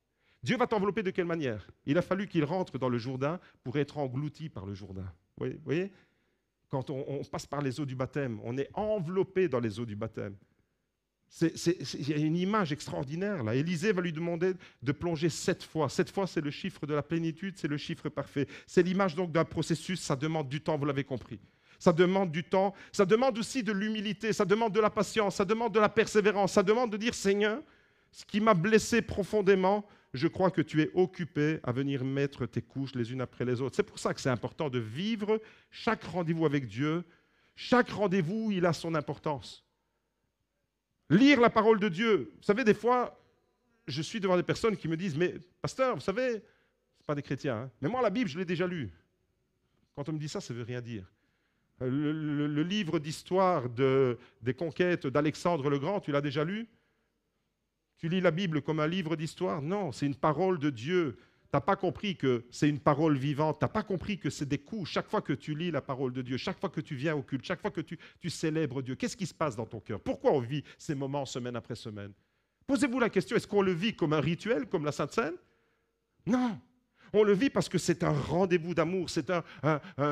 Dieu va t'envelopper de quelle manière ? Il a fallu qu'il rentre dans le Jourdain pour être englouti par le Jourdain. Vous voyez ? Quand on passe par les eaux du baptême, on est enveloppé dans les eaux du baptême. Il y a une image extraordinaire là. Élisée va lui demander de plonger 7 fois. 7 fois, c'est le chiffre de la plénitude, c'est le chiffre parfait. C'est l'image donc d'un processus, ça demande du temps, vous l'avez compris. Ça demande du temps, ça demande aussi de l'humilité, ça demande de la patience, ça demande de la persévérance, ça demande de dire « Seigneur, ce qui m'a blessé profondément, je crois que tu es occupé à venir mettre tes couches les unes après les autres. » C'est pour ça que c'est important de vivre chaque rendez-vous avec Dieu. Chaque rendez-vous, il a son importance. Lire la parole de Dieu. Vous savez, des fois, je suis devant des personnes qui me disent « Mais pasteur, vous savez, ce n'est pas des chrétiens, hein, mais moi la Bible, je l'ai déjà lue. » Quand on me dit ça, ça ne veut rien dire. Le livre d'histoire des conquêtes d'Alexandre le Grand, tu l'as déjà lu ? Tu lis la Bible comme un livre d'histoire ? Non, c'est une parole de Dieu. Tu n'as pas compris que c'est une parole vivante. Tu n'as pas compris que c'est des coups. Chaque fois que tu lis la parole de Dieu, chaque fois que tu viens au culte, chaque fois que tu célèbres Dieu, qu'est-ce qui se passe dans ton cœur ? Pourquoi on vit ces moments semaine après semaine ? Posez-vous la question, est-ce qu'on le vit comme un rituel, comme la Sainte Seine ? Non. On le vit parce que c'est un rendez-vous d'amour, c'est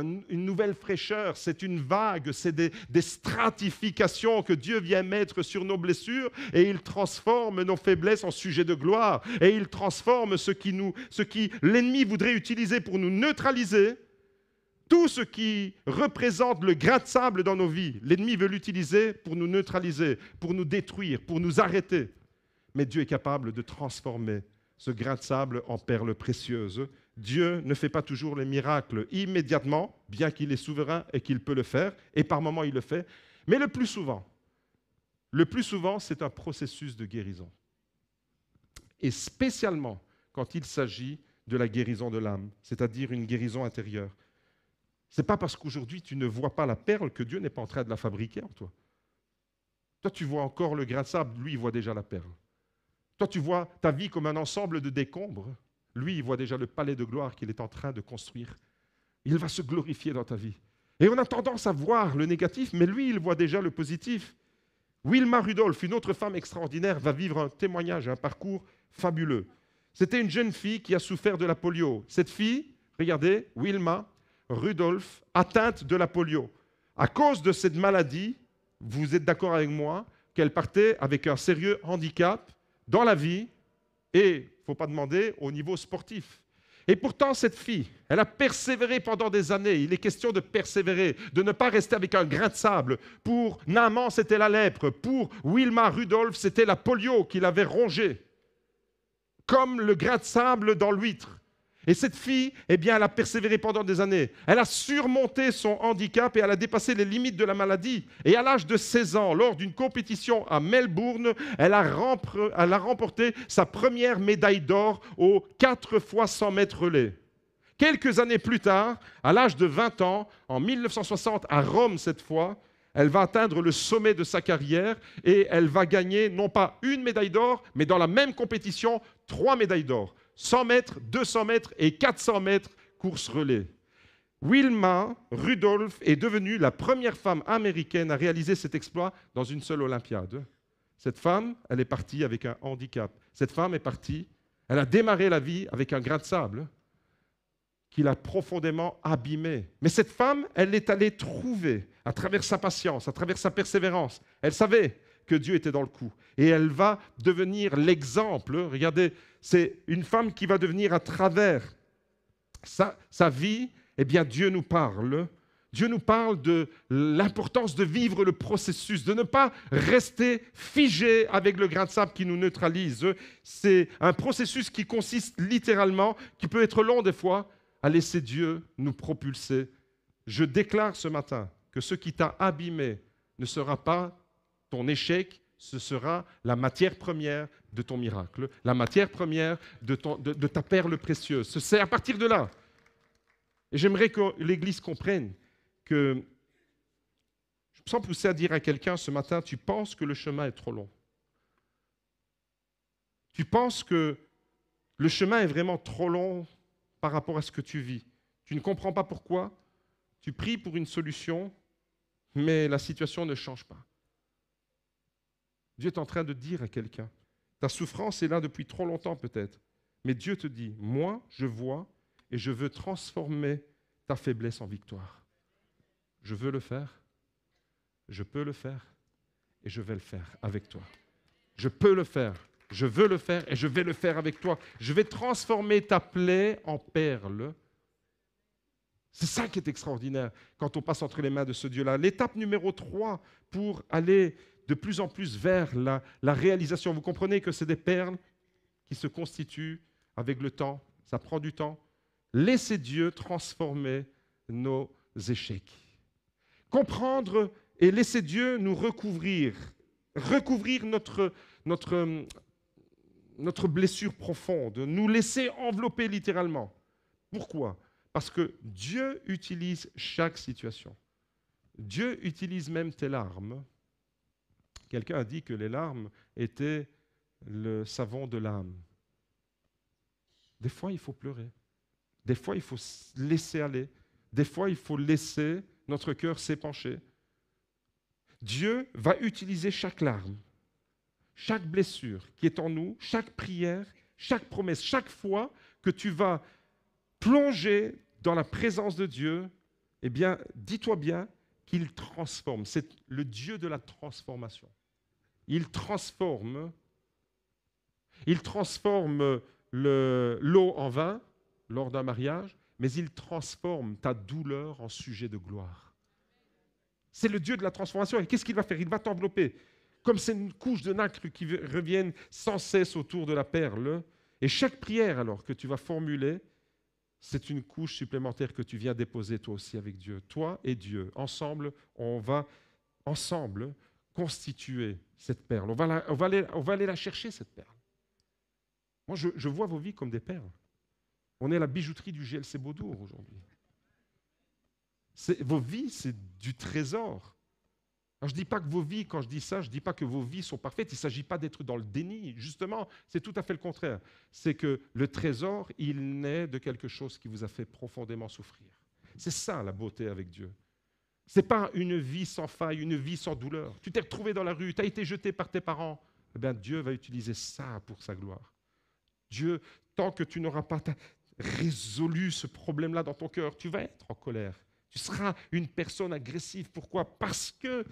une nouvelle fraîcheur, c'est une vague, c'est des stratifications que Dieu vient mettre sur nos blessures et il transforme nos faiblesses en sujet de gloire. Et il transforme ce qui l'ennemi voudrait utiliser pour nous neutraliser. Tout ce qui représente le grain de sable dans nos vies, l'ennemi veut l'utiliser pour nous neutraliser, pour nous détruire, pour nous arrêter. Mais Dieu est capable de transformer ce grain de sable en perles précieuses. Dieu ne fait pas toujours les miracles immédiatement, bien qu'il est souverain et qu'il peut le faire, et par moments il le fait, mais le plus souvent, c'est un processus de guérison. Et spécialement quand il s'agit de la guérison de l'âme, c'est-à-dire une guérison intérieure. Ce n'est pas parce qu'aujourd'hui tu ne vois pas la perle que Dieu n'est pas en train de la fabriquer en toi. Toi, tu vois encore le grain de sable, lui, il voit déjà la perle. Toi, tu vois ta vie comme un ensemble de décombres. Lui, il voit déjà le palais de gloire qu'il est en train de construire. Il va se glorifier dans ta vie. Et on a tendance à voir le négatif, mais lui, il voit déjà le positif. Wilma Rudolph, une autre femme extraordinaire, va vivre un témoignage, un parcours fabuleux. C'était une jeune fille qui a souffert de la polio. Cette fille, regardez, Wilma Rudolph, atteinte de la polio. À cause de cette maladie, vous êtes d'accord avec moi, qu'elle partait avec un sérieux handicap dans la vie et, il ne faut pas demander, au niveau sportif. Et pourtant, cette fille, elle a persévéré pendant des années. Il est question de persévérer, de ne pas rester avec un grain de sable. Pour Naaman, c'était la lèpre. Pour Wilma Rudolph, c'était la polio qui l'avait rongée. Comme le grain de sable dans l'huître. Et cette fille, eh bien, elle a persévéré pendant des années. Elle a surmonté son handicap et elle a dépassé les limites de la maladie. Et à l'âge de 16 ans, lors d'une compétition à Melbourne, elle a remporté sa première médaille d'or aux 4 fois 100 mètres relais. Quelques années plus tard, à l'âge de 20 ans, en 1960, à Rome cette fois, elle va atteindre le sommet de sa carrière et elle va gagner non pas une médaille d'or, mais dans la même compétition, 3 médailles d'or. 100 mètres, 200 mètres et 400 mètres course relais. Wilma Rudolph est devenue la première femme américaine à réaliser cet exploit dans une seule Olympiade. Cette femme, elle est partie avec un handicap. Cette femme est partie, elle a démarré la vie avec un grain de sable qui l'a profondément abîmée. Mais cette femme, elle est allée trouver, à travers sa patience, à travers sa persévérance, elle savait que Dieu était dans le coup. Et elle va devenir l'exemple. Regardez, c'est une femme qui va devenir à travers sa vie, eh bien Dieu nous parle. Dieu nous parle de l'importance de vivre le processus, de ne pas rester figé avec le grain de sable qui nous neutralise. C'est un processus qui consiste littéralement, qui peut être long des fois, à laisser Dieu nous propulser. Je déclare ce matin que ce qui t'a abîmé ne sera pas ton échec, ce sera la matière première de ton miracle, la matière première de ta perle précieuse. C'est à partir de là. Et j'aimerais que l'Église comprenne que je me sens poussé à dire à quelqu'un ce matin, tu penses que le chemin est trop long. Tu penses que le chemin est vraiment trop long par rapport à ce que tu vis. Tu ne comprends pas pourquoi. Tu pries pour une solution, mais la situation ne change pas. Dieu est en train de dire à quelqu'un, ta souffrance est là depuis trop longtemps peut-être, mais Dieu te dit, moi je vois et je veux transformer ta faiblesse en victoire. Je veux le faire, je peux le faire et je vais le faire avec toi. Je peux le faire, je veux le faire et je vais le faire avec toi. Je vais transformer ta plaie en perle. C'est ça qui est extraordinaire quand on passe entre les mains de ce Dieu-là. L'étape numéro 3 pour aller de plus en plus vers la réalisation. Vous comprenez que c'est des perles qui se constituent avec le temps. Ça prend du temps. Laissez Dieu transformer nos échecs. Comprendre et laisser Dieu nous recouvrir notre blessure profonde, nous laisser envelopper littéralement. Pourquoi ? Parce que Dieu utilise chaque situation. Dieu utilise même tes larmes. Quelqu'un a dit que les larmes étaient le savon de l'âme. Des fois, il faut pleurer. Des fois, il faut laisser aller. Des fois, il faut laisser notre cœur s'épancher. Dieu va utiliser chaque larme, chaque blessure qui est en nous, chaque prière, chaque promesse, chaque fois que tu vas plonger dans la présence de Dieu, eh bien, dis-toi bien qu'il transforme. C'est le Dieu de la transformation. Il transforme l'eau en vin lors d'un mariage, mais il transforme ta douleur en sujet de gloire. C'est le Dieu de la transformation. Et qu'est-ce qu'il va faire ? Il va t'envelopper. Comme c'est une couche de nacre qui reviennent sans cesse autour de la perle. Et chaque prière alors que tu vas formuler, c'est une couche supplémentaire que tu viens déposer toi aussi avec Dieu. Toi et Dieu, ensemble, on va ensemble constituer cette perle. On va aller la chercher, cette perle. Moi, je vois vos vies comme des perles. On est la bijouterie du GLC Beaudour aujourd'hui. Vos vies, c'est du trésor. Alors, je ne dis pas que vos vies, quand je dis ça, je ne dis pas que vos vies sont parfaites. Il ne s'agit pas d'être dans le déni. Justement, c'est tout à fait le contraire. C'est que le trésor, il naît de quelque chose qui vous a fait profondément souffrir. C'est ça la beauté avec Dieu. Ce n'est pas une vie sans faille, une vie sans douleur. Tu t'es retrouvé dans la rue, tu as été jeté par tes parents. Eh bien, Dieu va utiliser ça pour sa gloire. Dieu tant que tu n'auras pas résolu ce problème-là dans ton cœur, tu vas être en colère. Tu seras une personne agressive. Pourquoi? Parce que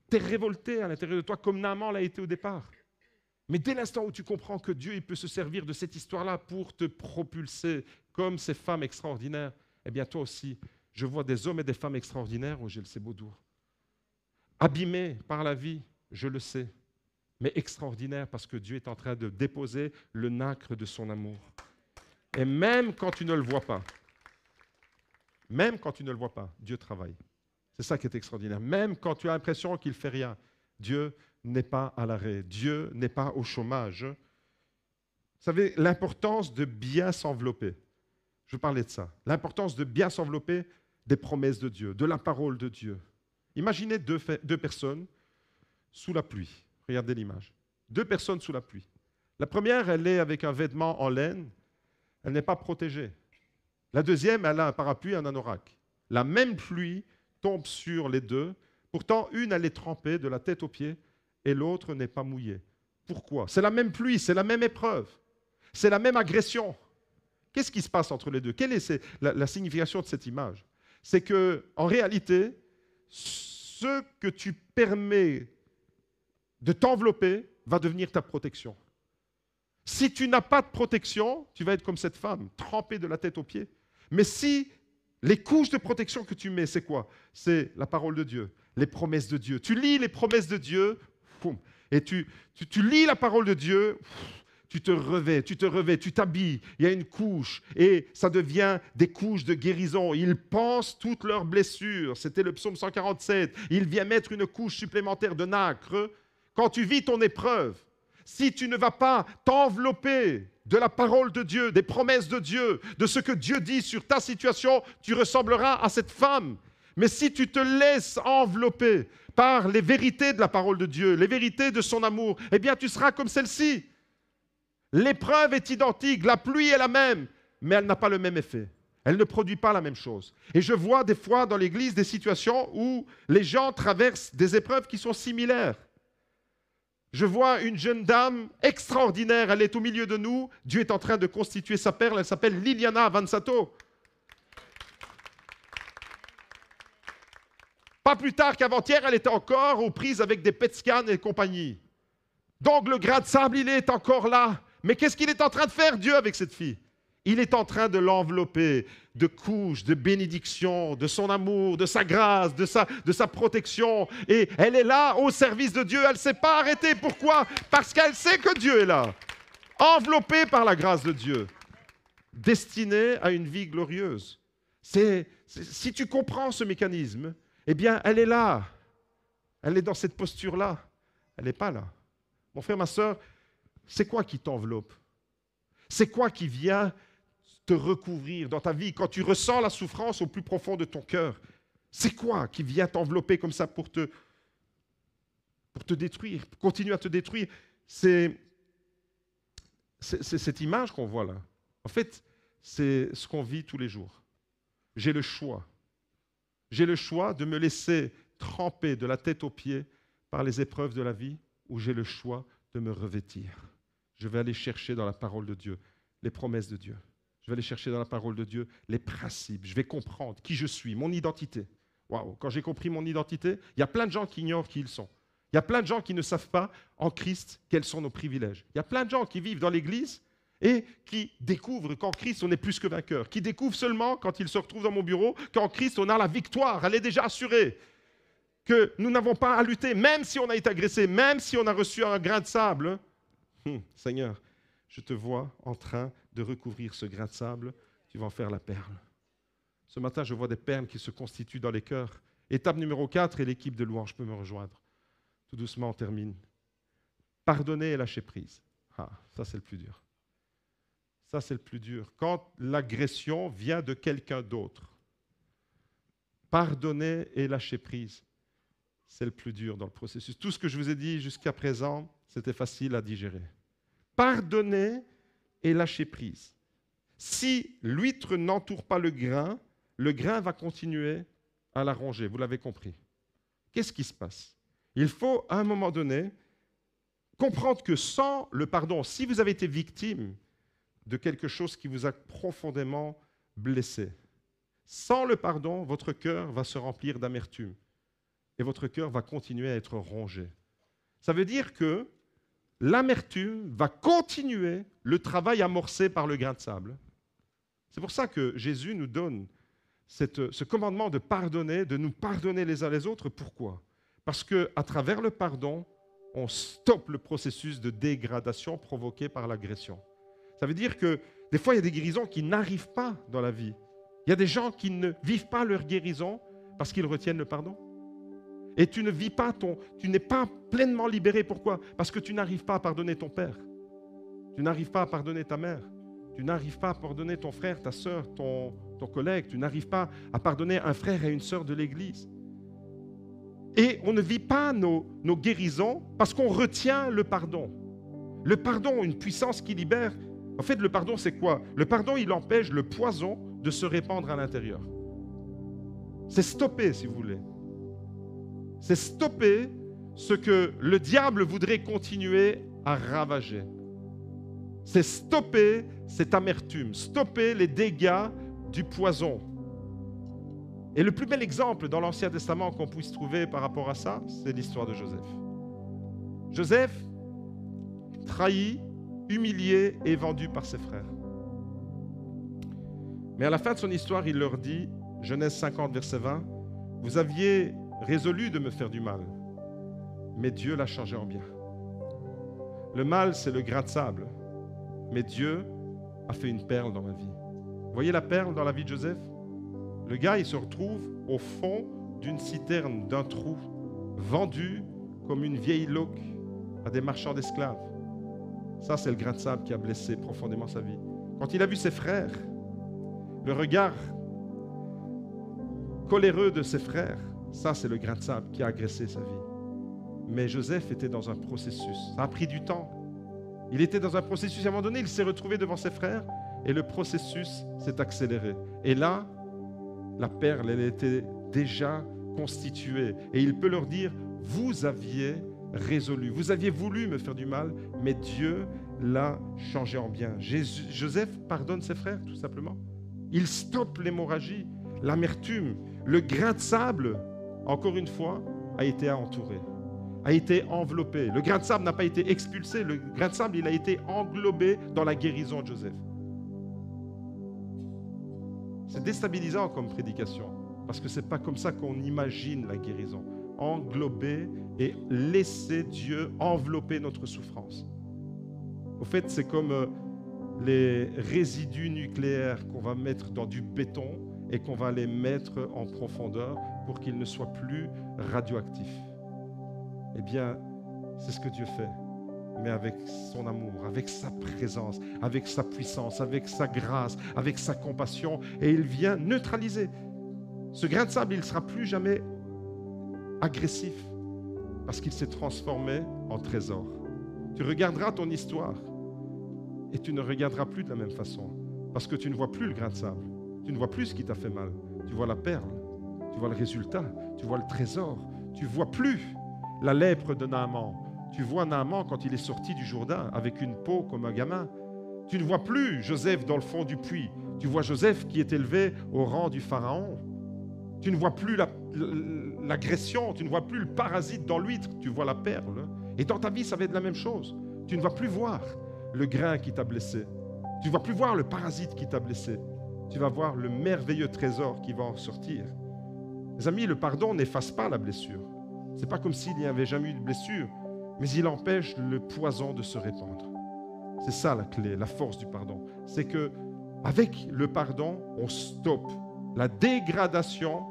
tu es révolté à l'intérieur de toi, comme Naaman l'a été au départ. Mais dès l'instant où tu comprends que Dieu il peut se servir de cette histoire-là pour te propulser comme ces femmes extraordinaires, eh bien toi aussi, je vois des hommes et des femmes extraordinaires, oh, j'ai le Sébaudour, abîmés par la vie, je le sais, mais extraordinaires parce que Dieu est en train de déposer le nacre de son amour. Et même quand tu ne le vois pas, Dieu travaille. C'est ça qui est extraordinaire. Même quand tu as l'impression qu'il ne fait rien, Dieu n'est pas à l'arrêt. Dieu n'est pas au chômage. Vous savez, l'importance de bien s'envelopper. Je parlais de ça. L'importance de bien s'envelopper des promesses de Dieu, de la parole de Dieu. Imaginez deux personnes sous la pluie. Regardez l'image. 2 personnes sous la pluie. La première, elle est avec un vêtement en laine. Elle n'est pas protégée. La deuxième, elle a un parapluie et un anorak. La même pluie tombe sur les deux. Pourtant, une, elle est trempée de la tête aux pieds et l'autre n'est pas mouillée. Pourquoi? C'est la même pluie, c'est la même épreuve. C'est la même agression. Qu'est-ce qui se passe entre les deux? Quelle est la signification de cette image? C'est qu'en réalité, ce que tu permets de t'envelopper va devenir ta protection. Si tu n'as pas de protection, tu vas être comme cette femme, trempée de la tête aux pieds. Mais si les couches de protection que tu mets, c'est quoi? C'est la parole de Dieu, les promesses de Dieu. Tu lis les promesses de Dieu, et tu lis la parole de Dieu, tu te revêts, tu t'habilles, il y a une couche, et ça devient des couches de guérison. Ils pansent toutes leurs blessures. C'était le psaume 147. Il vient mettre une couche supplémentaire de nacre. Quand tu vis ton épreuve, si tu ne vas pas t'envelopper de la parole de Dieu, des promesses de Dieu, de ce que Dieu dit sur ta situation, tu ressembleras à cette femme. Mais si tu te laisses envelopper par les vérités de la parole de Dieu, les vérités de son amour, eh bien tu seras comme celle-ci. L'épreuve est identique, la pluie est la même, mais elle n'a pas le même effet. Elle ne produit pas la même chose. Et je vois des fois dans l'Église des situations où les gens traversent des épreuves qui sont similaires. Je vois une jeune dame extraordinaire, elle est au milieu de nous. Dieu est en train de constituer sa perle, elle s'appelle Liliana Avanzato. Pas plus tard qu'avant-hier, elle était encore aux prises avec des pet scans et compagnie. Donc le grain de sable, il est encore là. Mais qu'est-ce qu'il est en train de faire, Dieu, avec cette fille? Il est en train de l'envelopper de couches, de bénédictions, de son amour, de sa grâce, de sa protection. Et elle est là au service de Dieu. Elle ne s'est pas arrêtée. Pourquoi? Parce qu'elle sait que Dieu est là. Enveloppée par la grâce de Dieu. Destinée à une vie glorieuse. Si tu comprends ce mécanisme, eh bien, elle est là. Elle est dans cette posture-là. Elle n'est pas là. Mon frère, ma soeur, c'est quoi qui t'enveloppe? C'est quoi qui vient te recouvrir dans ta vie quand tu ressens la souffrance au plus profond de ton cœur? C'est quoi qui vient t'envelopper comme ça pour te détruire, pour continuer à te détruire? C'est cette image qu'on voit là. En fait, c'est ce qu'on vit tous les jours. J'ai le choix. J'ai le choix de me laisser tremper de la tête aux pieds par les épreuves de la vie, ou j'ai le choix de me revêtir. Je vais aller chercher dans la parole de Dieu les promesses de Dieu. Je vais aller chercher dans la parole de Dieu les principes. Je vais comprendre qui je suis, mon identité. Waouh, quand j'ai compris mon identité, il y a plein de gens qui ignorent qui ils sont. Il y a plein de gens qui ne savent pas en Christ quels sont nos privilèges. Il y a plein de gens qui vivent dans l'Église et qui découvrent qu'en Christ, on est plus que vainqueur. Qui découvrent seulement, quand ils se retrouvent dans mon bureau, qu'en Christ, on a la victoire. Elle est déjà assurée. Que nous n'avons pas à lutter, même si on a été agressé, même si on a reçu un grain de sable. Seigneur, je te vois en train de recouvrir ce grain de sable. Tu vas en faire la perle. Ce matin, je vois des perles qui se constituent dans les cœurs. Étape numéro 4, et l'équipe de louange peut me rejoindre. Tout doucement, on termine. Pardonner et lâcher prise. Ah, ça, c'est le plus dur. Ça, c'est le plus dur. Quand l'agression vient de quelqu'un d'autre, pardonner et lâcher prise, c'est le plus dur dans le processus. Tout ce que je vous ai dit jusqu'à présent, c'était facile à digérer. Pardonner et lâcher prise. Si l'huître n'entoure pas le grain va continuer à la ronger. Vous l'avez compris. Qu'est-ce qui se passe? Il faut, à un moment donné, comprendre que sans le pardon, si vous avez été victime de quelque chose qui vous a profondément blessé. Sans le pardon, votre cœur va se remplir d'amertume et votre cœur va continuer à être rongé. Ça veut dire que l'amertume va continuer le travail amorcé par le grain de sable. C'est pour ça que Jésus nous donne ce commandement de pardonner, de nous pardonner les uns les autres. Pourquoi? Parce qu'à travers le pardon, on stoppe le processus de dégradation provoqué par l'agression. Ça veut dire que des fois, il y a des guérisons qui n'arrivent pas dans la vie. Il y a des gens qui ne vivent pas leur guérison parce qu'ils retiennent le pardon. Et tu ne vis pas tu n'es pas pleinement libéré. Pourquoi? Parce que tu n'arrives pas à pardonner ton père. Tu n'arrives pas à pardonner ta mère. Tu n'arrives pas à pardonner ton frère, ta soeur, ton collègue. Tu n'arrives pas à pardonner un frère et une sœur de l'Église. Et on ne vit pas nos guérisons parce qu'on retient le pardon. Le pardon, une puissance qui libère. En fait, le pardon, c'est quoi? Le pardon, il empêche le poison de se répandre à l'intérieur. C'est stopper, si vous voulez. C'est stopper ce que le diable voudrait continuer à ravager. C'est stopper cette amertume, stopper les dégâts du poison. Et le plus bel exemple dans l'Ancien Testament qu'on puisse trouver par rapport à ça, c'est l'histoire de Joseph. Joseph, trahi, humilié et vendu par ses frères. Mais à la fin de son histoire, il leur dit, Genèse 50, verset 20, « Vous aviez résolu de me faire du mal, mais Dieu l'a changé en bien. » Le mal, c'est le grain de sable, mais Dieu a fait une perle dans ma vie. Vous voyez la perle dans la vie de Joseph? Le gars, il se retrouve au fond d'une citerne, d'un trou, vendu comme une vieille loque à des marchands d'esclaves. Ça, c'est le grain de sable qui a blessé profondément sa vie. Quand il a vu ses frères, le regard coléreux de ses frères, ça, c'est le grain de sable qui a agressé sa vie. Mais Joseph était dans un processus. Ça a pris du temps. Il était dans un processus. À un moment donné, il s'est retrouvé devant ses frères et le processus s'est accéléré. Et là, la perle, elle était déjà constituée. Et il peut leur dire, vous aviez résolu, vous aviez voulu me faire du mal, mais Dieu l'a changé en bien. Joseph pardonne ses frères, tout simplement. Il stoppe l'hémorragie, l'amertume. Le grain de sable, encore une fois, a été entouré, a été enveloppé. Le grain de sable n'a pas été expulsé, le grain de sable, il a été englobé dans la guérison de Joseph. C'est déstabilisant comme prédication, parce que ce n'est pas comme ça qu'on imagine la guérison. Englober et laisser Dieu envelopper notre souffrance. Au fait, c'est comme les résidus nucléaires qu'on va mettre dans du béton et qu'on va les mettre en profondeur pour qu'ils ne soient plus radioactifs. Eh bien, c'est ce que Dieu fait, mais avec son amour, avec sa présence, avec sa puissance, avec sa grâce, avec sa compassion, et il vient neutraliser. Ce grain de sable, il ne sera plus jamais agressif, parce qu'il s'est transformé en trésor. Tu regarderas ton histoire, et tu ne regarderas plus de la même façon, parce que tu ne vois plus le grain de sable, tu ne vois plus ce qui t'a fait mal, tu vois la perle, tu vois le résultat, tu vois le trésor, tu ne vois plus la lèpre de Naaman. Tu vois Naaman quand il est sorti du Jourdain avec une peau comme un gamin. Tu ne vois plus Joseph dans le fond du puits. Tu vois Joseph qui est élevé au rang du pharaon. Tu ne vois plus l'agression, tu ne vois plus le parasite dans l'huître, tu vois la perle. Et dans ta vie, ça va être la même chose. Tu ne vas plus voir le grain qui t'a blessé. Tu ne vas plus voir le parasite qui t'a blessé. Tu vas voir le merveilleux trésor qui va en sortir. Mes amis, le pardon n'efface pas la blessure. Ce n'est pas comme s'il n'y avait jamais eu de blessure, mais il empêche le poison de se répandre. C'est ça la clé, la force du pardon. C'est qu'avec le pardon, on stoppe la dégradation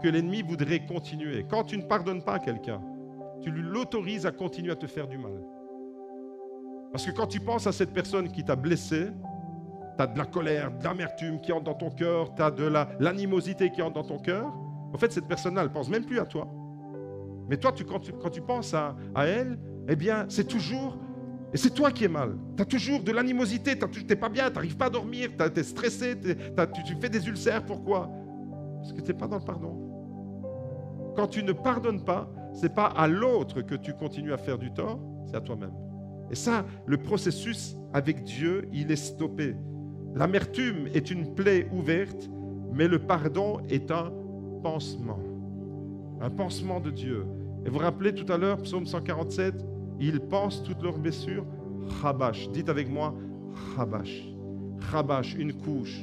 que l'ennemi voudrait continuer. Quand tu ne pardonnes pas à quelqu'un, tu l'autorises à continuer à te faire du mal. Parce que quand tu penses à cette personne qui t'a blessé, tu as de la colère, de l'amertume qui entre dans ton cœur, tu as de l'animosité qui entre dans ton cœur. En fait, cette personne-là, elle ne pense même plus à toi. Mais toi, quand tu penses à elle, eh bien, c'est toujours... Et c'est toi qui es mal. Tu as toujours de l'animosité, tu n'es pas bien, tu n'arrives pas à dormir, tu es stressé, tu fais des ulcères. Pourquoi? Parce que tu n'es pas dans le pardon. Quand tu ne pardonnes pas, ce n'est pas à l'autre que tu continues à faire du tort, c'est à toi-même. Et ça, le processus avec Dieu, il est stoppé. L'amertume est une plaie ouverte, mais le pardon est un pansement. Un pansement de Dieu. Et vous vous rappelez tout à l'heure, psaume 147, ils pansent toutes leurs blessures. Chabash, dites avec moi, Chabash. Chabash, une couche.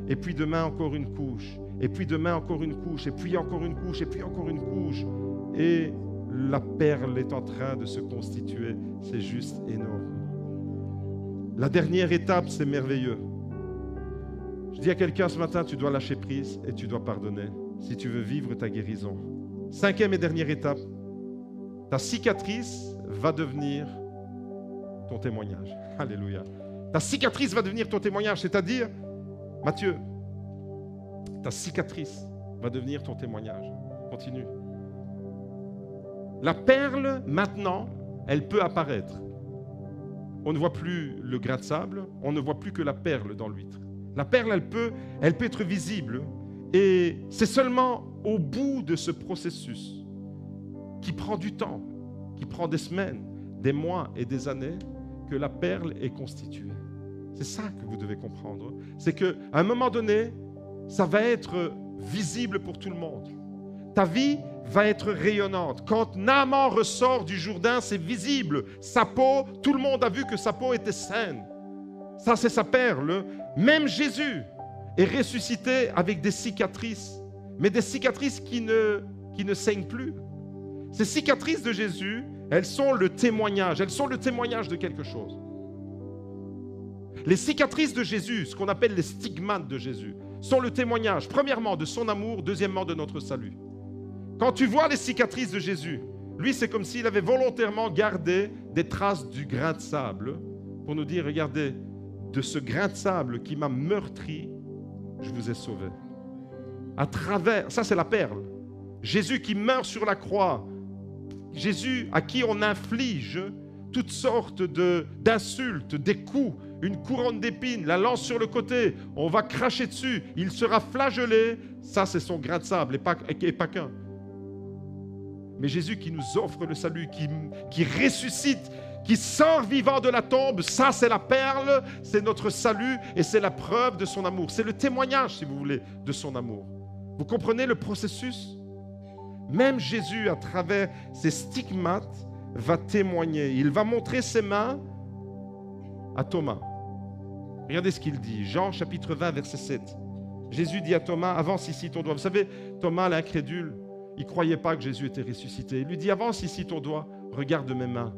Et puis demain encore une couche. Et puis demain encore une couche. Et puis encore une couche. Et puis encore une couche. Et la perle est en train de se constituer. C'est juste énorme. La dernière étape, c'est merveilleux. Je dis à quelqu'un ce matin, tu dois lâcher prise et tu dois pardonner si tu veux vivre ta guérison. 5e et dernière étape, ta cicatrice va devenir ton témoignage. Alléluia. Ta cicatrice va devenir ton témoignage, c'est-à-dire, Matthieu, ta cicatrice va devenir ton témoignage. Continue. La perle, maintenant, elle peut apparaître. On ne voit plus le grain de sable, on ne voit plus que la perle dans l'huître. La perle, elle peut être visible. Et c'est seulement au bout de ce processus qui prend du temps, qui prend des semaines, des mois et des années, que la perle est constituée. C'est ça que vous devez comprendre. C'est qu'à un moment donné, ça va être visible pour tout le monde. Ta vie va être rayonnante. Quand Naaman ressort du Jourdain, c'est visible. Sa peau, tout le monde a vu que sa peau était saine. Ça, c'est sa perle. Même Jésus est ressuscité avec des cicatrices, mais des cicatrices qui ne saignent plus. Ces cicatrices de Jésus, elles sont le témoignage de quelque chose. Les cicatrices de Jésus, ce qu'on appelle les stigmates de Jésus, sont le témoignage, premièrement, de son amour, deuxièmement, de notre salut. Quand tu vois les cicatrices de Jésus, lui, c'est comme s'il avait volontairement gardé des traces du grain de sable pour nous dire, regardez, de ce grain de sable qui m'a meurtri, je vous ai sauvé. À travers, ça c'est la perle. Jésus qui meurt sur la croix, Jésus à qui on inflige toutes sortes d'insultes, des coups, une couronne d'épines, la lance sur le côté, on va cracher dessus, il sera flagellé, ça c'est son grain de sable et pas qu'un. Mais Jésus qui nous offre le salut, qui ressuscite, qui sort vivant de la tombe, ça c'est la perle, c'est notre salut et c'est la preuve de son amour. C'est le témoignage, si vous voulez, de son amour. Vous comprenez le processus? Même Jésus, à travers ses stigmates, va témoigner. Il va montrer ses mains à Thomas. Regardez ce qu'il dit. Jean chapitre 20, verset 7. Jésus dit à Thomas, avance ici ton doigt. Vous savez, Thomas, l'incrédule, il ne croyait pas que Jésus était ressuscité. Il lui dit, avance ici ton doigt, regarde mes mains.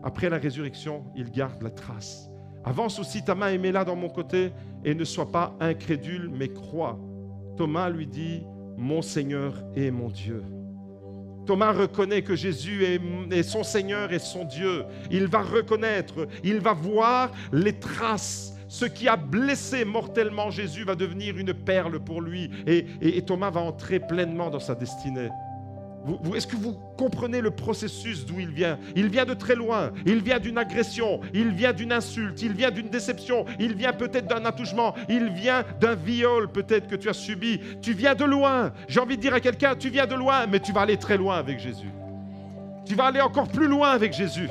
Après la résurrection, il garde la trace. Avance aussi ta main et mets-la dans mon côté et ne sois pas incrédule, mais crois. Thomas lui dit, mon Seigneur et mon Dieu. Thomas reconnaît que Jésus est son Seigneur et son Dieu. Il va reconnaître, il va voir les traces. Ce qui a blessé mortellement Jésus va devenir une perle pour lui. Et Thomas va entrer pleinement dans sa destinée. Est-ce que vous comprenez le processus d'où il vient? Il vient de très loin, il vient d'une agression, il vient d'une insulte, il vient d'une déception, il vient peut-être d'un attouchement, il vient d'un viol peut-être que tu as subi. Tu viens de loin. J'ai envie de dire à quelqu'un, tu viens de loin, mais tu vas aller très loin avec Jésus. Tu vas aller encore plus loin avec Jésus.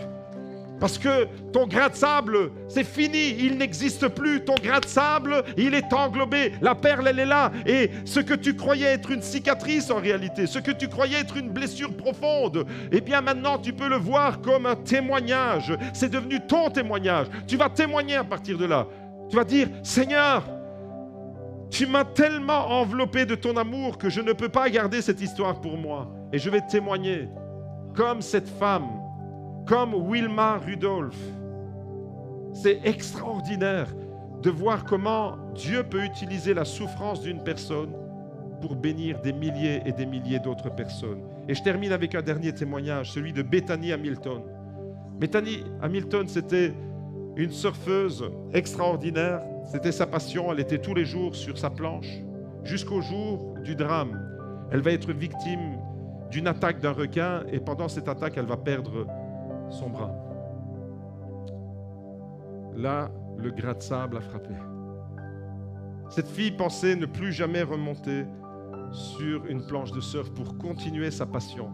Parce que ton grain de sable, c'est fini, il n'existe plus. Ton grain de sable, il est englobé. La perle, elle est là. Et ce que tu croyais être une cicatrice en réalité, ce que tu croyais être une blessure profonde, eh bien maintenant tu peux le voir comme un témoignage. C'est devenu ton témoignage. Tu vas témoigner à partir de là. Tu vas dire, Seigneur, tu m'as tellement enveloppé de ton amour que je ne peux pas garder cette histoire pour moi. Et je vais témoigner comme cette femme, comme Wilma Rudolph. C'est extraordinaire de voir comment Dieu peut utiliser la souffrance d'une personne pour bénir des milliers et des milliers d'autres personnes. Et je termine avec un dernier témoignage, celui de Bethany Hamilton. Bethany Hamilton, c'était une surfeuse extraordinaire. C'était sa passion. Elle était tous les jours sur sa planche jusqu'au jour du drame. Elle va être victime d'une attaque d'un requin et pendant cette attaque, elle va perdre son bras. Là, le grain de sable a frappé. Cette fille pensait ne plus jamais remonter sur une planche de surf pour continuer sa passion.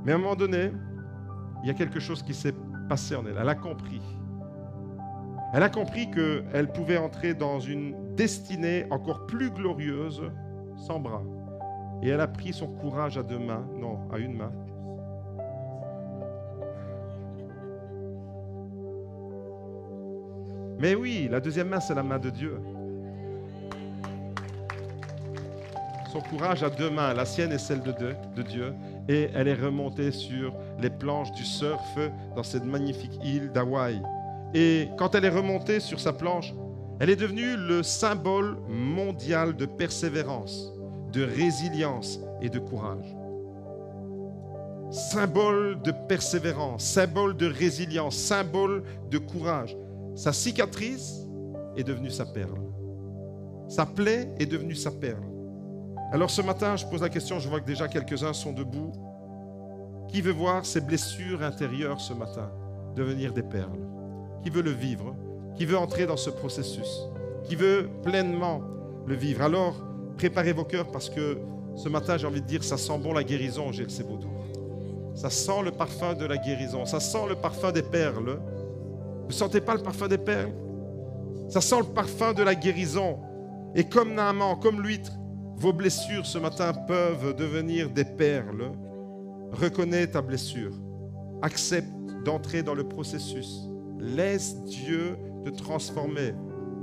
Mais à un moment donné, il y a quelque chose qui s'est passé en elle. Elle a compris. Elle a compris qu'elle pouvait entrer dans une destinée encore plus glorieuse sans bras. Et elle a pris son courage à deux mains, non, à une main. Mais oui, la deuxième main, c'est la main de Dieu. Son courage à deux mains, la sienne et celle de Dieu. Et elle est remontée sur les planches du surf dans cette magnifique île d'Hawaï. Et quand elle est remontée sur sa planche, elle est devenue le symbole mondial de persévérance, de résilience et de courage. Symbole de persévérance, symbole de résilience, symbole de courage. Sa cicatrice est devenue sa perle. Sa plaie est devenue sa perle. Alors ce matin, je pose la question, je vois que déjà quelques-uns sont debout. Qui veut voir ses blessures intérieures ce matin devenir des perles? Qui veut le vivre? Qui veut entrer dans ce processus? Qui veut pleinement le vivre? Alors, préparez vos cœurs parce que ce matin, j'ai envie de dire, ça sent bon la guérison, G.L.C. Beaudour. Ça sent le parfum de la guérison, ça sent le parfum des perles. Vous ne sentez pas le parfum des perles? Ça sent le parfum de la guérison. Et comme Naaman, comme l'huître, vos blessures ce matin peuvent devenir des perles. Reconnais ta blessure. Accepte d'entrer dans le processus. Laisse Dieu te transformer,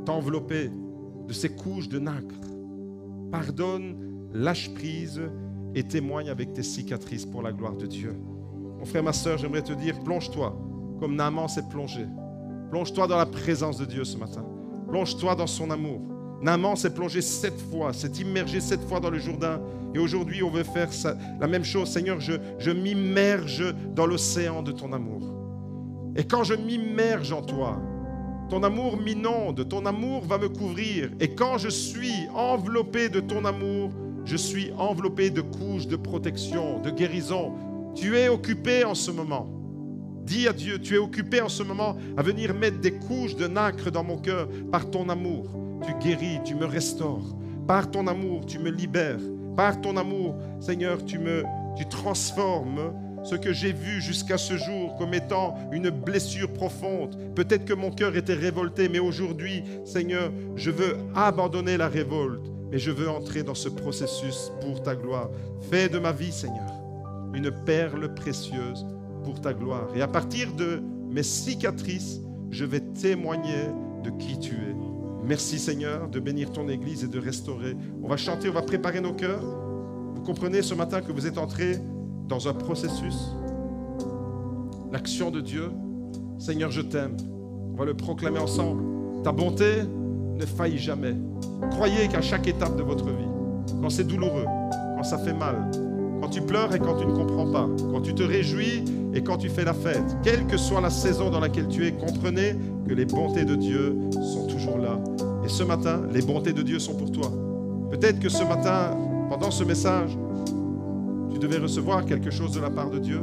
t'envelopper de ces couches de nacre. Pardonne, lâche prise et témoigne avec tes cicatrices pour la gloire de Dieu. Mon frère, ma soeur, j'aimerais te dire, plonge-toi comme Naaman s'est plongé. Plonge-toi dans la présence de Dieu ce matin. Plonge-toi dans son amour. Naaman s'est plongé 7 fois, s'est immergé 7 fois dans le Jourdain. Et aujourd'hui, on veut faire la même chose. Seigneur, je m'immerge dans l'océan de ton amour. Et quand je m'immerge en toi, ton amour m'inonde, ton amour va me couvrir. Et quand je suis enveloppé de ton amour, je suis enveloppé de couches de protection, de guérison. Tu es occupé en ce moment. Dis à Dieu, tu es occupé en ce moment à venir mettre des couches de nacre dans mon cœur. Par ton amour, tu guéris, tu me restaures. Par ton amour, tu me libères. Par ton amour, Seigneur, tu transformes ce que j'ai vu jusqu'à ce jour comme étant une blessure profonde. Peut-être que mon cœur était révolté, mais aujourd'hui, Seigneur, je veux abandonner la révolte, mais je veux entrer dans ce processus pour ta gloire. Fais de ma vie, Seigneur, une perle précieuse pour ta gloire. Et à partir de mes cicatrices, je vais témoigner de qui tu es. Merci, Seigneur, de bénir ton Église et de restaurer. On va chanter, on va préparer nos cœurs. Vous comprenez ce matin que vous êtes entrés dans un processus. L'action de Dieu. Seigneur, je t'aime. On va le proclamer ensemble. Ta bonté ne faillit jamais. Croyez qu'à chaque étape de votre vie, quand c'est douloureux, quand ça fait mal, quand tu pleures et quand tu ne comprends pas, quand tu te réjouis et quand tu fais la fête, quelle que soit la saison dans laquelle tu es, comprenez que les bontés de Dieu sont toujours là. Et ce matin, les bontés de Dieu sont pour toi. Peut-être que ce matin, pendant ce message, tu devais recevoir quelque chose de la part de Dieu,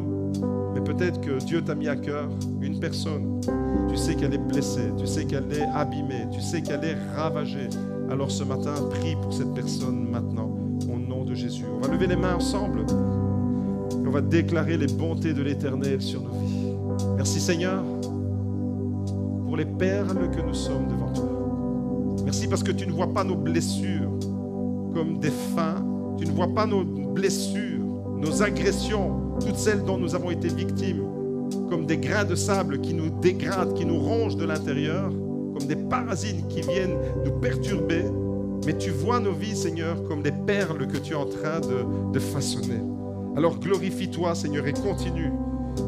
mais peut-être que Dieu t'a mis à cœur une personne. Tu sais qu'elle est blessée, tu sais qu'elle est abîmée, tu sais qu'elle est ravagée. Alors ce matin, prie pour cette personne maintenant, au nom de Jésus. On va lever les mains ensemble et on va déclarer les bontés de l'Éternel sur nos vies. Merci Seigneur pour les perles que nous sommes devant toi. Merci parce que tu ne vois pas nos blessures comme des fins, tu ne vois pas nos blessures, nos agressions, toutes celles dont nous avons été victimes, comme des grains de sable qui nous dégradent, qui nous rongent de l'intérieur, comme des parasites qui viennent nous perturber. Mais tu vois nos vies, Seigneur, comme des perles que tu es en train de façonner. Alors glorifie-toi, Seigneur, et continue.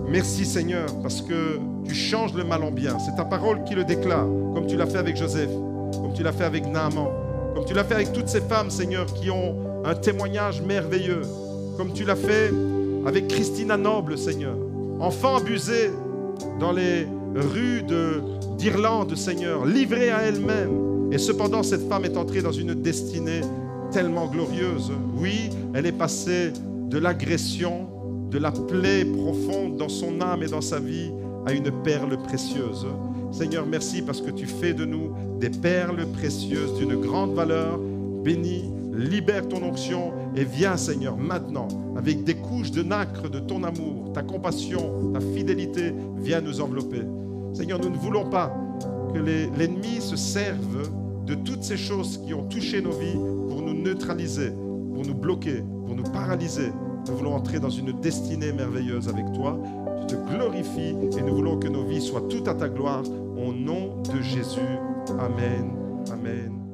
Merci, Seigneur, parce que tu changes le mal en bien. C'est ta parole qui le déclare, comme tu l'as fait avec Joseph, comme tu l'as fait avec Naaman, comme tu l'as fait avec toutes ces femmes, Seigneur, qui ont un témoignage merveilleux, comme tu l'as fait avec Christina Noble, Seigneur, enfant abusée dans les rues d'Irlande, Seigneur, livrée à elle-même. Et cependant, cette femme est entrée dans une destinée tellement glorieuse. Oui, elle est passée de l'agression, de la plaie profonde dans son âme et dans sa vie à une perle précieuse. Seigneur, merci parce que tu fais de nous des perles précieuses d'une grande valeur. Bénis, libère ton onction et viens, Seigneur, maintenant, avec des couches de nacre de ton amour, ta compassion, ta fidélité, viens nous envelopper. Seigneur, nous ne voulons pas que l'ennemi se serve de toutes ces choses qui ont touché nos vies pour nous neutraliser, pour nous bloquer, pour nous paralyser. Nous voulons entrer dans une destinée merveilleuse avec toi. Tu te glorifies et nous voulons que nos vies soient toutes à ta gloire. Au nom de Jésus. Amen. Amen.